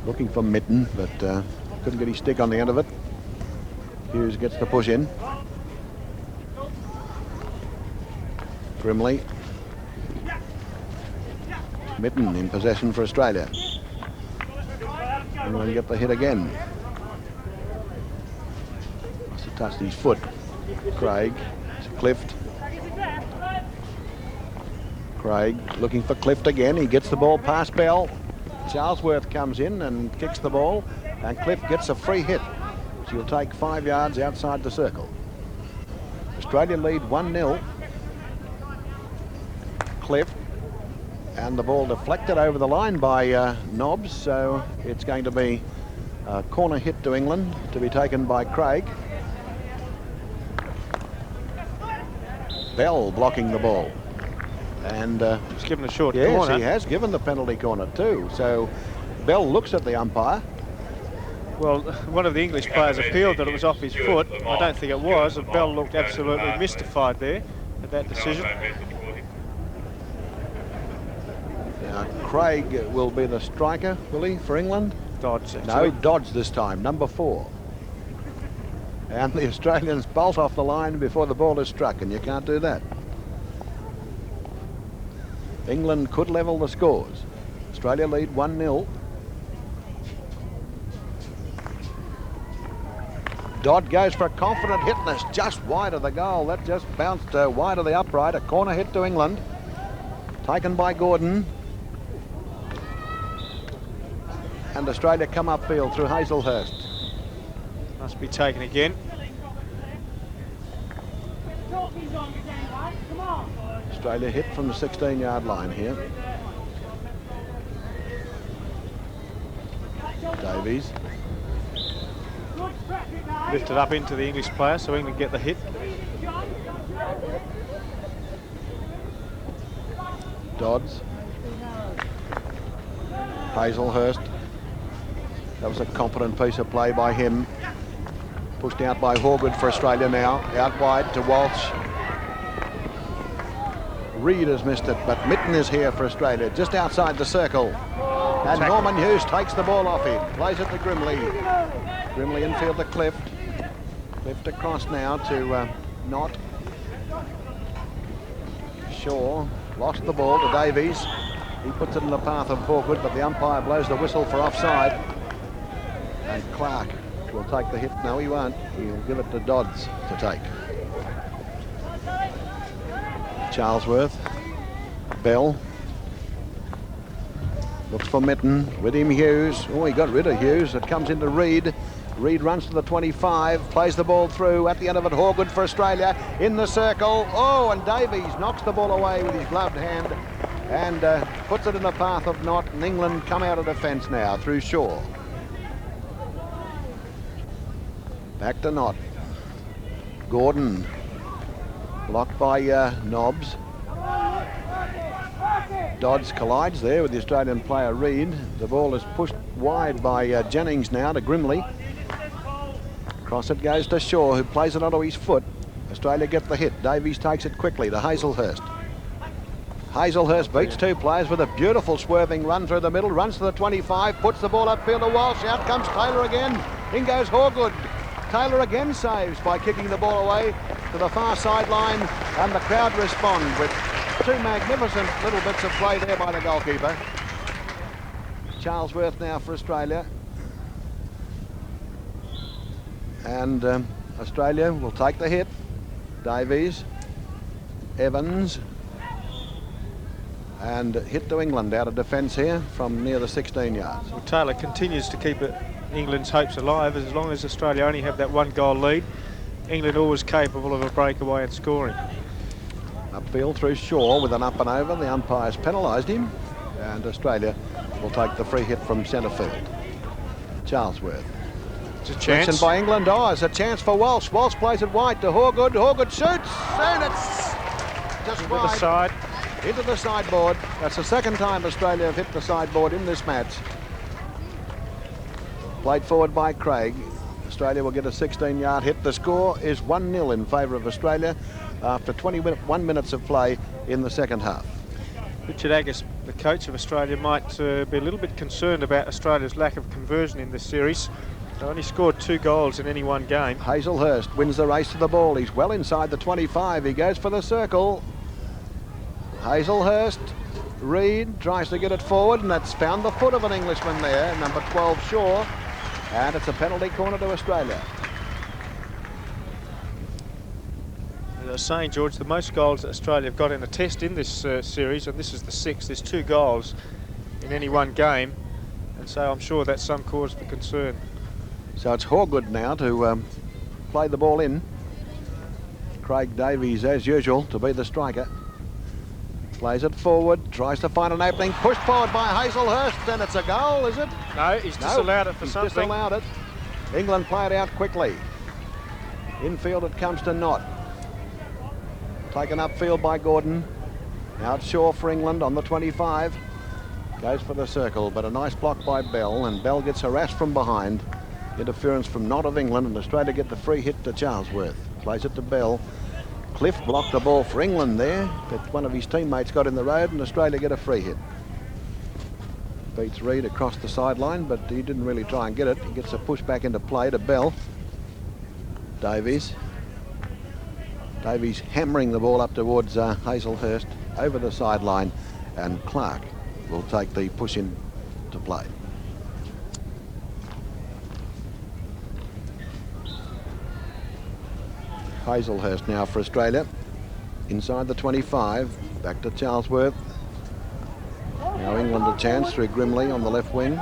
Looking for Mitten, but couldn't get his stick on the end of it. Hughes gets the push in. Grimley. Mitten in possession for Australia. England get the hit again. Must have touched his foot. Craig to Clift. Craig looking for Clift again. He gets the ball past Bell. Charlesworth comes in and kicks the ball, and Clift gets a free hit. She'll take 5 yards outside the circle. Australia lead 1-0. Clift, and the ball deflected over the line by Nobbs, so it's going to be a corner hit to England to be taken by Craig. Bell blocking the ball. And he's given a short corner. Yes, he has given the penalty corner too. So Bell looks at the umpire. Well, one of the English players appealed that it was off his foot. I don't think it was, and Bell looked absolutely mystified there at that decision. Now, Craig will be the striker, will he, for England? Dodds, actually. No, Dodds this time, number 4. And the Australians bolt off the line before the ball is struck, and you can't do that. England could level the scores. Australia lead 1-0. Dodd goes for a confident hit, and it's just wide of the goal. That just bounced wide of the upright. A corner hit to England. Taken by Gordon. And Australia come upfield through Haselhurst. Must be taken again. Australia hit from the 16-yard line here. Davies. Lifted up into the English player, so England get the hit. Dodds. Haselhurst. That was a confident piece of play by him. Pushed out by Horgood for Australia now. Out wide to Walsh. Reid has missed it, but Mitten is here for Australia, just outside the circle. And Norman Hughes takes the ball off him. Plays it to Grimley. Grimley infield to Clift. Clift across now to Knott. Shaw lost the ball to Davies. He puts it in the path of Hawgood, but the umpire blows the whistle for offside. And Clark will take the hit. No, he won't. He'll give it to Dodds to take. Charlesworth. Bell. Looks for Mitten. With him Hughes. Oh, he got rid of Hughes. It comes into Reid. Reid runs to the 25, plays the ball through. At the end of it, Hawgood for Australia in the circle. Oh, and Davies knocks the ball away with his gloved hand and puts it in the path of Knott. And England come out of defence now through Shaw. Back to Knott. Gordon. Blocked by Nobbs. Dodds collides there with the Australian player Reid. The ball is pushed wide by Jennings now to Grimley. Across it goes to Shaw, who plays it onto his foot. Australia get the hit. Davies takes it quickly to Haselhurst. Haselhurst beats two players with a beautiful swerving run through the middle, runs to the 25, puts the ball upfield to Walsh. Out comes Taylor again. In goes Hawgood. Taylor again saves by kicking the ball away to the far sideline, and the crowd respond with two magnificent little bits of play there by the goalkeeper. Charlesworth now for Australia. And Australia will take the hit. Davies, Evans, and hit to England out of defence here from near the 16 yards. Well, Taylor continues to keep England's hopes alive. As long as Australia only have that one goal lead, England always capable of a breakaway and scoring. Upfield through Shaw with an up and over. The umpires penalised him, and Australia will take the free hit from centre field. Charlesworth. It's a chance. Selection by England. Oh, it's a chance for Walsh. Walsh plays it wide to Hawgood. Hawgood shoots, and it's just Into wide. the side. Into the sideboard. That's the second time Australia have hit the sideboard in this match. Played forward by Craig. Australia will get a 16-yard hit. The score is 1-0 in favour of Australia after 21 minutes of play in the second half. Richard Agus, the coach of Australia, might be a little bit concerned about Australia's lack of conversion in this series. They only scored 2 goals in any one game. Haselhurst wins the race to the ball. He's well inside the 25. He goes for the circle. Haselhurst. Reid tries to get it forward, and that's found the foot of an Englishman there, number 12 Shaw, and it's a penalty corner to Australia. As I was saying, George, the most goals that Australia have got in a test in this series, and this is the 6th, there's 2 goals in any one game, and so I'm sure that's some cause for concern. So it's Hawgood now to play the ball in. Craig Davies, as usual, to be the striker. Plays it forward, tries to find an opening, pushed forward by Haselhurst, and it's a goal, is it? No, he's disallowed it for he's something. Disallowed it. England play it out quickly. Infield it comes to Knott. Taken upfield by Gordon. Out Shaw for England on the 25. Goes for the circle, but a nice block by Bell, and Bell gets harassed from behind. Interference from Knott of England, and Australia get the free hit to Charlesworth. Plays it to Bell. Cliff blocked the ball for England there, but one of his teammates got in the road, and Australia get a free hit. Beats Reid across the sideline, but he didn't really try and get it. He gets a push back into play to Bell. Davies. Davies hammering the ball up towards Haselhurst over the sideline, and Clark will take the push in to play. Haselhurst now for Australia. Inside the 25. Back to Charlesworth. Now England a chance through Grimley on the left wing.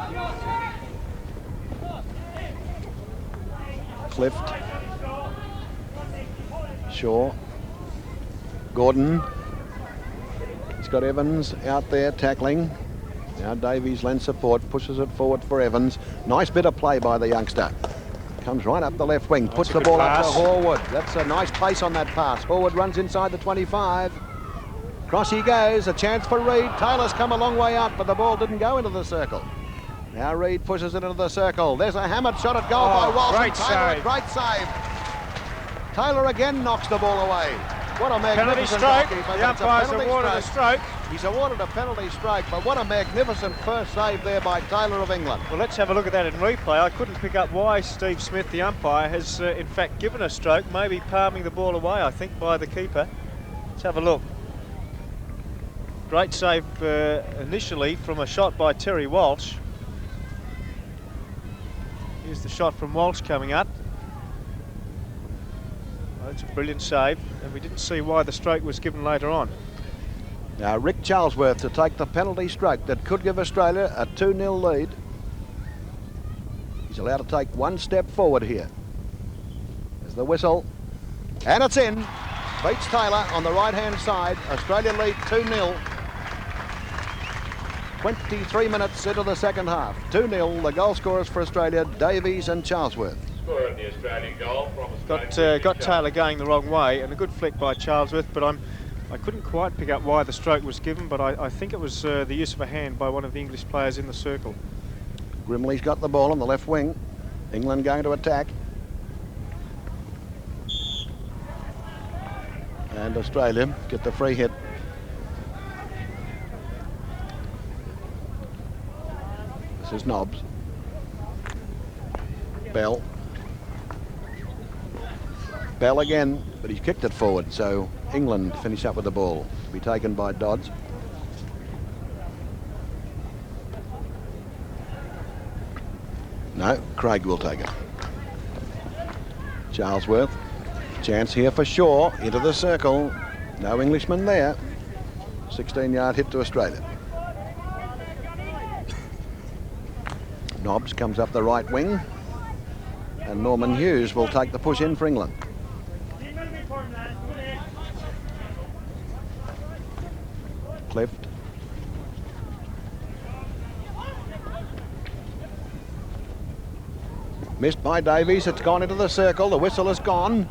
Clift. Shaw. Gordon. He's got Evans out there tackling. Now Davies lends support, pushes it forward for Evans. Nice bit of play by the youngster. Comes right up the left wing, puts the ball up to Horwood. That's a nice pace on that pass. Horwood runs inside the 25. Cross he goes, a chance for Reid. Taylor's come a long way out, but the ball didn't go into the circle. Now Reid pushes it into the circle. There's a hammered shot at goal by Walsh. Great Taylor, save. great save. Taylor again knocks the ball away. What a Penalty magnificent stroke. goalkeeper. The umpire's awarded a stroke. He's awarded a penalty stroke, but what a magnificent first save there by Taylor of England. Well, let's have a look at that in replay. I couldn't pick up why Steve Smith, the umpire, has in fact given a stroke, maybe palming the ball away, I think, by the keeper. Let's have a look. Great save initially from a shot by Terry Walsh. Here's the shot from Walsh coming up. Well, that's a brilliant save, and we didn't see why the stroke was given later on. Now Rick Charlesworth to take the penalty stroke that could give Australia a 2-0 lead. He's allowed to take one step forward here. There's the whistle, and it's in. Beats Taylor on the right-hand side. Australia lead 2-0. 23 minutes into the second half. 2-0. The goal scorers for Australia, Davies and Charlesworth. Scorer of the Australian goal from Australia. Got Taylor going the wrong way, and a good flick by Charlesworth, but I couldn't quite pick up why the stroke was given, but I think it was the use of a hand by one of the English players in the circle. Grimley's got the ball on the left wing. England going to attack. And Australia get the free hit. This is Nobbs. Bell. Bell again, but he's kicked it forward, so England finish up with the ball. To be taken by Dodds. No, Craig will take it. Charlesworth. Chance here for Shaw, into the circle. No Englishman there. 16-yard hit to Australia. Nobbs comes up the right wing. And Norman Hughes will take the push in for England. Clift. Missed by Davies. It's gone into the circle. The whistle is gone.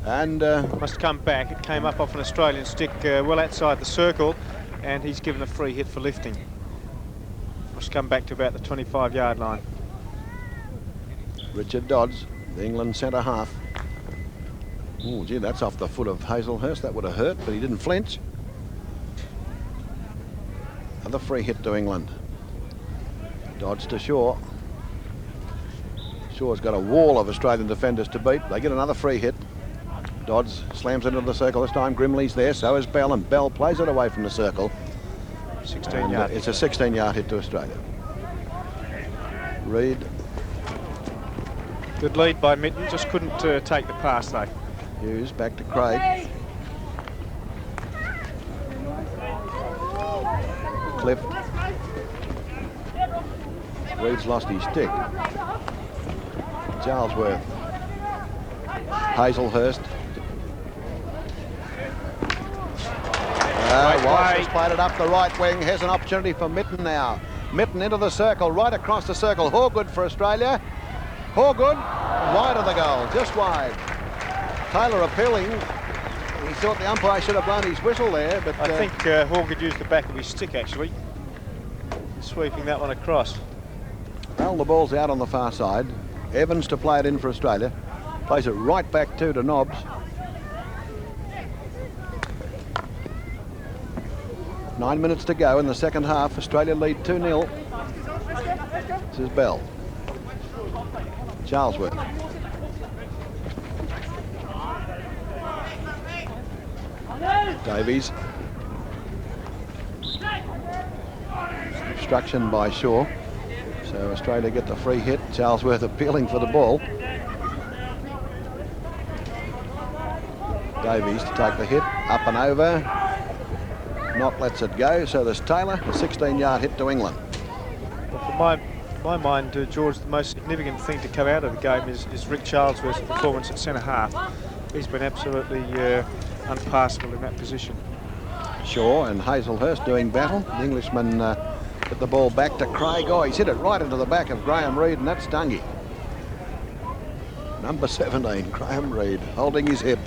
And must come back. It came up off an Australian stick well outside the circle, and he's given a free hit for lifting. Must come back to about the 25-yard line. Richard Dodds, the England centre half. Oh, gee, that's off the foot of Haselhurst. That would have hurt, but he didn't flinch. Another free hit to England. Dodds to Shaw. Shaw's got a wall of Australian defenders to beat. They get another free hit. Dodds slams into the circle this time. Grimley's there, so is Bell, and Bell plays it away from the circle. 16-yard. It's a 16-yard hit to Australia. Reid. Good lead by Mitten, just couldn't take the pass though. Hughes back to Craig. Clift. Reid's lost his stick. Charlesworth. Haselhurst. Walsh has played it up the right wing. Here's an opportunity for Mitten now. Mitten into the circle, right across the circle. Horgood for Australia. Horgood, wide of the goal, just wide. Taylor appealing. He thought the umpire should have blown his whistle there, but... I think Horgood used the back of his stick, actually, sweeping that one across. Well, the ball's out on the far side. Evans to play it in for Australia. Plays it right back to Nobbs. Nine minutes to go in the second half. Australia lead 2-0. This is Bell. Charlesworth. Davies. Obstruction by Shaw. So Australia get the free hit. Charlesworth appealing for the ball. Davies to take the hit. Up and over. Not lets it go. So there's Taylor. A 16-yard hit to England. Well, for my mind, George, the most significant thing to come out of the game is Rick Charlesworth's performance at centre half. He's been absolutely unpassable in that position. Shaw and Haselhurst doing battle. The Englishman put the ball back to Craig. Oh, he's hit it right into the back of Graham Reid, and that's Dungy. Number 17, Graham Reid, holding his hip.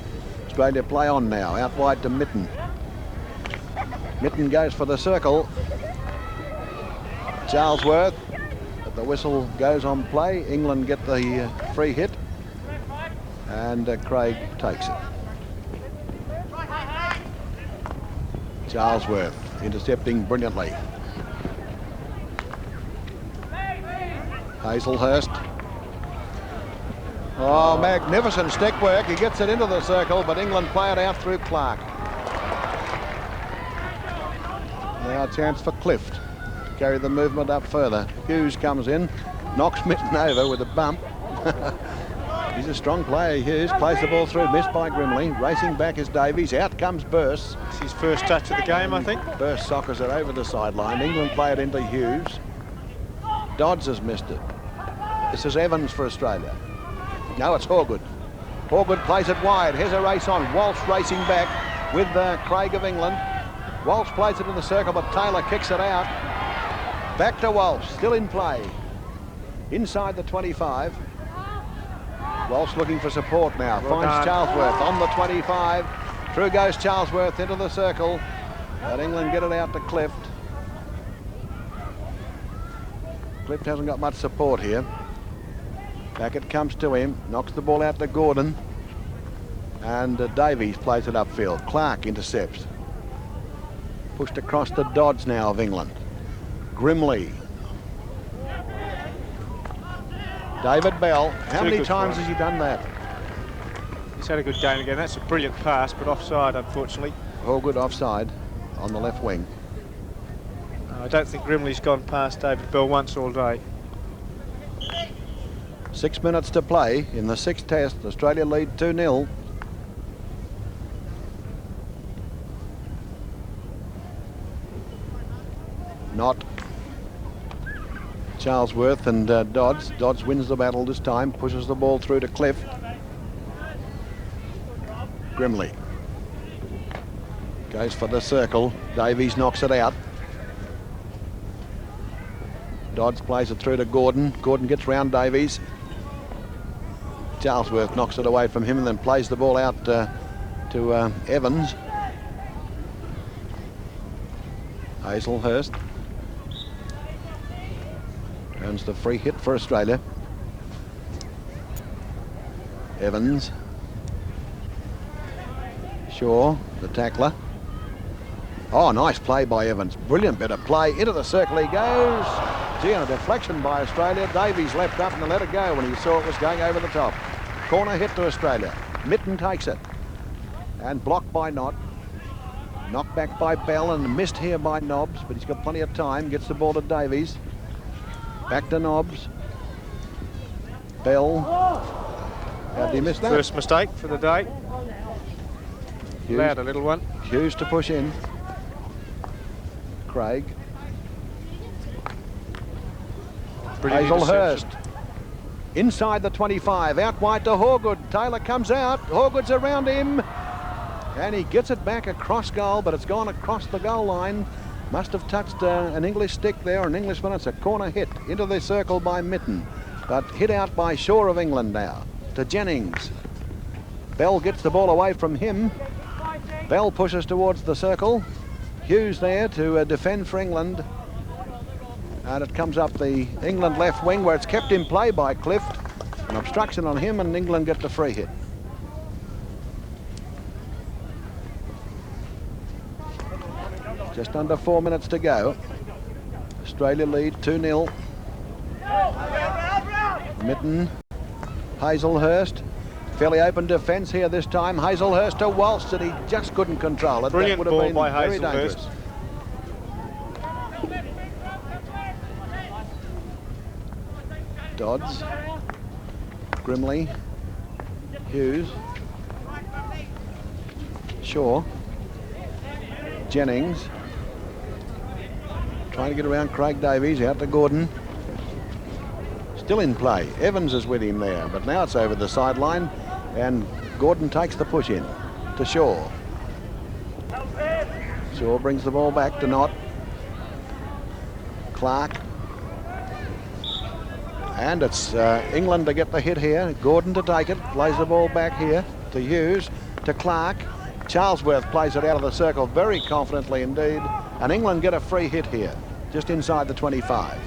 Australia play on now, out wide to Mitten. Mitten goes for the circle. Charlesworth, but the whistle goes on play. England get the free hit, and Craig takes it. Charlesworth intercepting brilliantly. Haselhurst. Oh, magnificent stick work. He gets it into the circle, but England play it out through Clark. Now a chance for Clift to carry the movement up further. Hughes comes in, knocks Mitten over with a bump. He's a strong player, Hughes. Plays the ball through, missed by Grimley. Racing back is Davies. Out comes Burst. It's his first touch of the game, I think. Burst soccers it over the sideline. England play it into Hughes. Dodds has missed it. This is Evans for Australia. No, it's Horgood. Horgood plays it wide. Here's a race on. Walsh racing back with Craig of England. Walsh plays it in the circle, but Taylor kicks it out. Back to Walsh, still in play. Inside the 25. Walsh looking for support now. Finds Charlesworth on the 25. Through goes Charlesworth into the circle. But England get it out to Clift. Clift hasn't got much support here. Back it comes to him. Knocks the ball out to Gordon. And Davies plays it upfield. Clark intercepts. Pushed across to Dodds now of England. Grimley. David Bell. How many times has he done that? He's had a good game again. That's a brilliant pass, but offside, unfortunately. All good offside on the left wing. I don't think Grimley's gone past David Bell once all day. 6 minutes to play in the sixth test. Australia lead 2-0. Not Charlesworth and Dodds. Dodds wins the battle this time, pushes the ball through to Cliff. Grimley goes for the circle. Davies knocks it out. Dodds plays it through to Gordon. Gordon gets round Davies. Charlesworth knocks it away from him and then plays the ball out to Evans. Haselhurst earns the free hit for Australia. Evans. Shaw, the tackler. Oh, nice play by Evans. Brilliant bit of play. Into the circle he goes. Gee, and a deflection by Australia. Davies leapt up and let it go when he saw it was going over the top. Corner hit to Australia. Mitten takes it. And blocked by Knott. Knocked back by Bell and missed here by Nobbs, but he's got plenty of time. Gets the ball to Davies. Back to Nobbs. Bell. How did he miss that? First mistake for the day. Hughes. Allowed a little one. Hughes to push in. Craig. Haselhurst. Inside the 25. Out wide to Horgood. Taylor comes out. Horgood's around him. And he gets it back across goal, but it's gone across the goal line. Must have touched an English stick there, an Englishman. It's a corner hit into the circle by Mitten, but hit out by Shaw of England now to Jennings. Bell gets the ball away from him. Bell pushes towards the circle. Hughes there to defend for England. And it comes up the England left wing where it's kept in play by Clift. An obstruction on him and England get the free hit. Just under 4 minutes to go. Australia lead 2-0. Mitten. Haselhurst. Fairly open defence here this time. Haselhurst to Walsh and he just couldn't control it. Brilliant that would have ball been by very Haselhurst. dangerous. Dodds. Grimley. Hughes. Shaw. Jennings. Trying to get around Craig Davies, out to Gordon. Still in play. Evans is with him there, but now it's over the sideline and Gordon takes the push in to Shaw. Shaw brings the ball back to Knott. Clark. And it's England to get the hit here. Gordon to take it, plays the ball back here to Hughes, to Clark. Charlesworth plays it out of the circle very confidently indeed. And England get a free hit here, just inside the 25.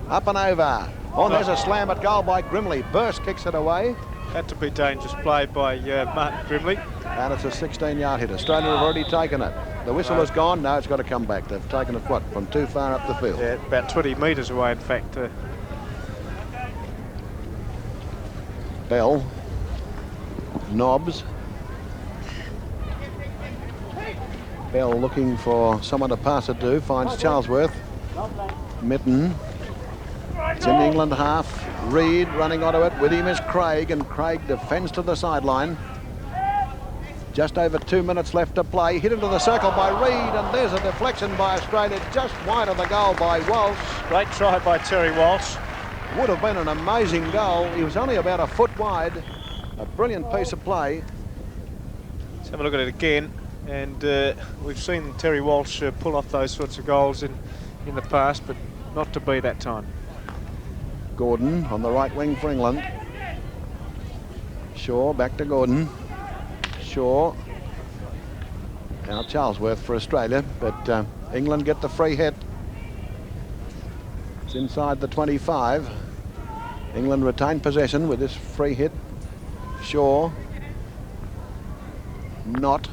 Up and over. Oh, there's a slam at goal by Grimley. Burst kicks it away. Had to be dangerous play by Martin Grimley. And it's a 16-yard hit. Australia have already taken it. The whistle has gone. No, it's got to come back. They've taken it, what, from too far up the field? Yeah, about 20 metres away, in fact. Bell. Nobbs. Bell looking for someone to pass it to, finds Charlesworth. Mitten. It's in the England half. Reid running onto it. With him is Craig, and Craig defends to the sideline. Just over 2 minutes left to play. Hit into the circle by Reid, and there's a deflection by Australia just wide of the goal by Walsh. Great try by Terry Walsh. Would have been an amazing goal. He was only about a foot wide. A brilliant piece of play. Let's have a look at it again. And we've seen Terry Walsh pull off those sorts of goals in the past, but not to be that time. Gordon on the right wing for England. Shaw back to Gordon. Shaw. Now Charlesworth for Australia, but England get the free hit. It's inside the 25. England retain possession with this free hit. Shaw. Not.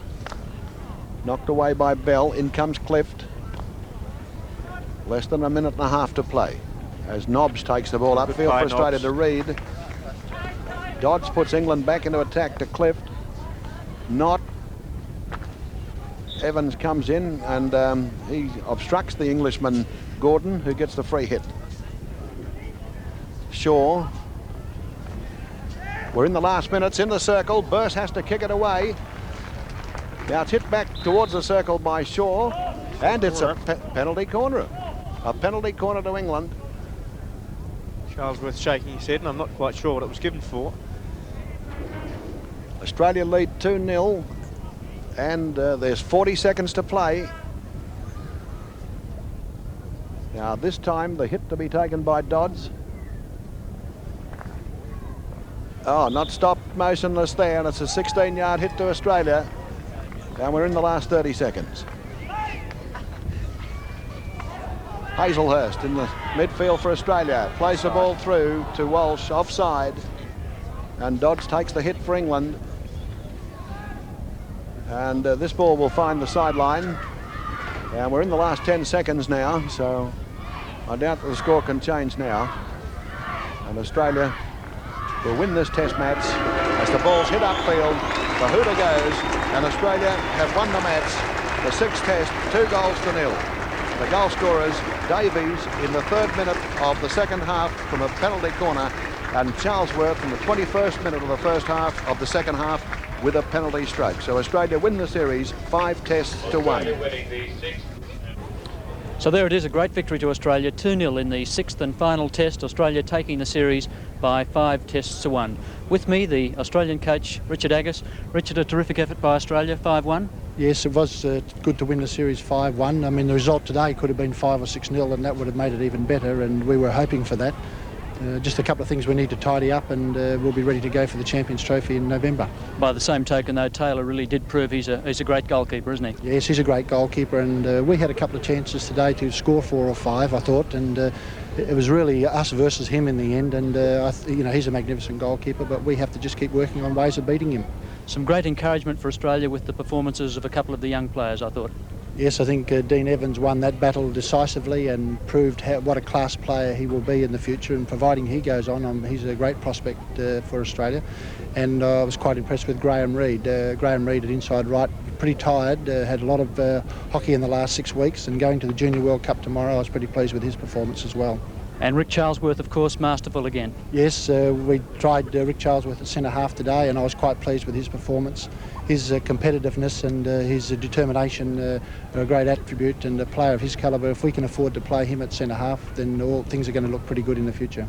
Knocked away by Bell. In comes Clift. Less than a minute and a half to play as Nobbs takes the ball upfield for Australia to Reid. Dodds puts England back into attack to Clift. Not. Evans comes in and he obstructs the Englishman Gordon, who gets the free hit. Shaw. We're in the last minutes in the circle. Burse has to kick it away. Now it's hit back towards the circle by Shaw, and it's a penalty corner. A penalty corner to England. Charlesworth shaking his head, and I'm not quite sure what it was given for. Australia lead 2-0, and there's 40 seconds to play. Now this time the hit to be taken by Dodds. Oh, not stopped, motionless there, and it's a 16-yard hit to Australia. And we're in the last 30 seconds. Haselhurst in the midfield for Australia. Plays the ball through to Walsh, offside. And Dodds takes the hit for England. And this ball will find the sideline. And we're in the last 10 seconds now, so I doubt that the score can change now. And Australia will win this test match as the ball's hit upfield. The hooter goes, and Australia have won the match. The sixth test, 2-0. The goal scorers, Davies in the 3rd minute of the second half from a penalty corner, and Charlesworth in the 21st minute of the first half of the second half with a penalty stroke. So Australia win the series 5-1. So there it is, a great victory to Australia, 2-0 in the 6th and final test. Australia taking the series by 5-1. With me, the Australian coach, Richard Agus. Richard, a terrific effort by Australia, 5-1. Yes, it was good to win the series 5-1. I mean, the result today could have been 5 or 6-0, and that would have made it even better, and we were hoping for that. Just a couple of things we need to tidy up, and we'll be ready to go for the Champions Trophy in November. By the same token, though, Taylor really did prove he's a great goalkeeper, isn't he? Yes, he's a great goalkeeper, and we had a couple of chances today to score 4 or 5, I thought, and it was really us versus him in the end, and you know, he's a magnificent goalkeeper, but we have to just keep working on ways of beating him. Some great encouragement for Australia with the performances of a couple of the young players, I thought. Yes, I think Dean Evans won that battle decisively and proved what a class player he will be in the future, and providing he goes on, he's a great prospect for Australia. And I was quite impressed with Graham Reid. Graham Reid at inside right, pretty tired, had a lot of hockey in the last 6 weeks, and going to the Junior World Cup tomorrow, I was pretty pleased with his performance as well. And Rick Charlesworth, of course, masterful again. Yes, we tried Rick Charlesworth at centre half today, and I was quite pleased with his performance. His competitiveness and his determination are a great attribute, and a player of his calibre, if we can afford to play him at centre half, then all things are going to look pretty good in the future.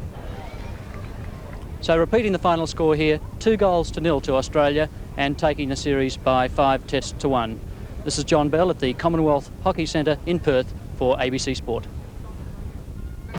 So repeating the final score here, 2-0 to Australia, and taking the series by 5-1. This is John Bell at the Commonwealth Hockey Centre in Perth for ABC Sport.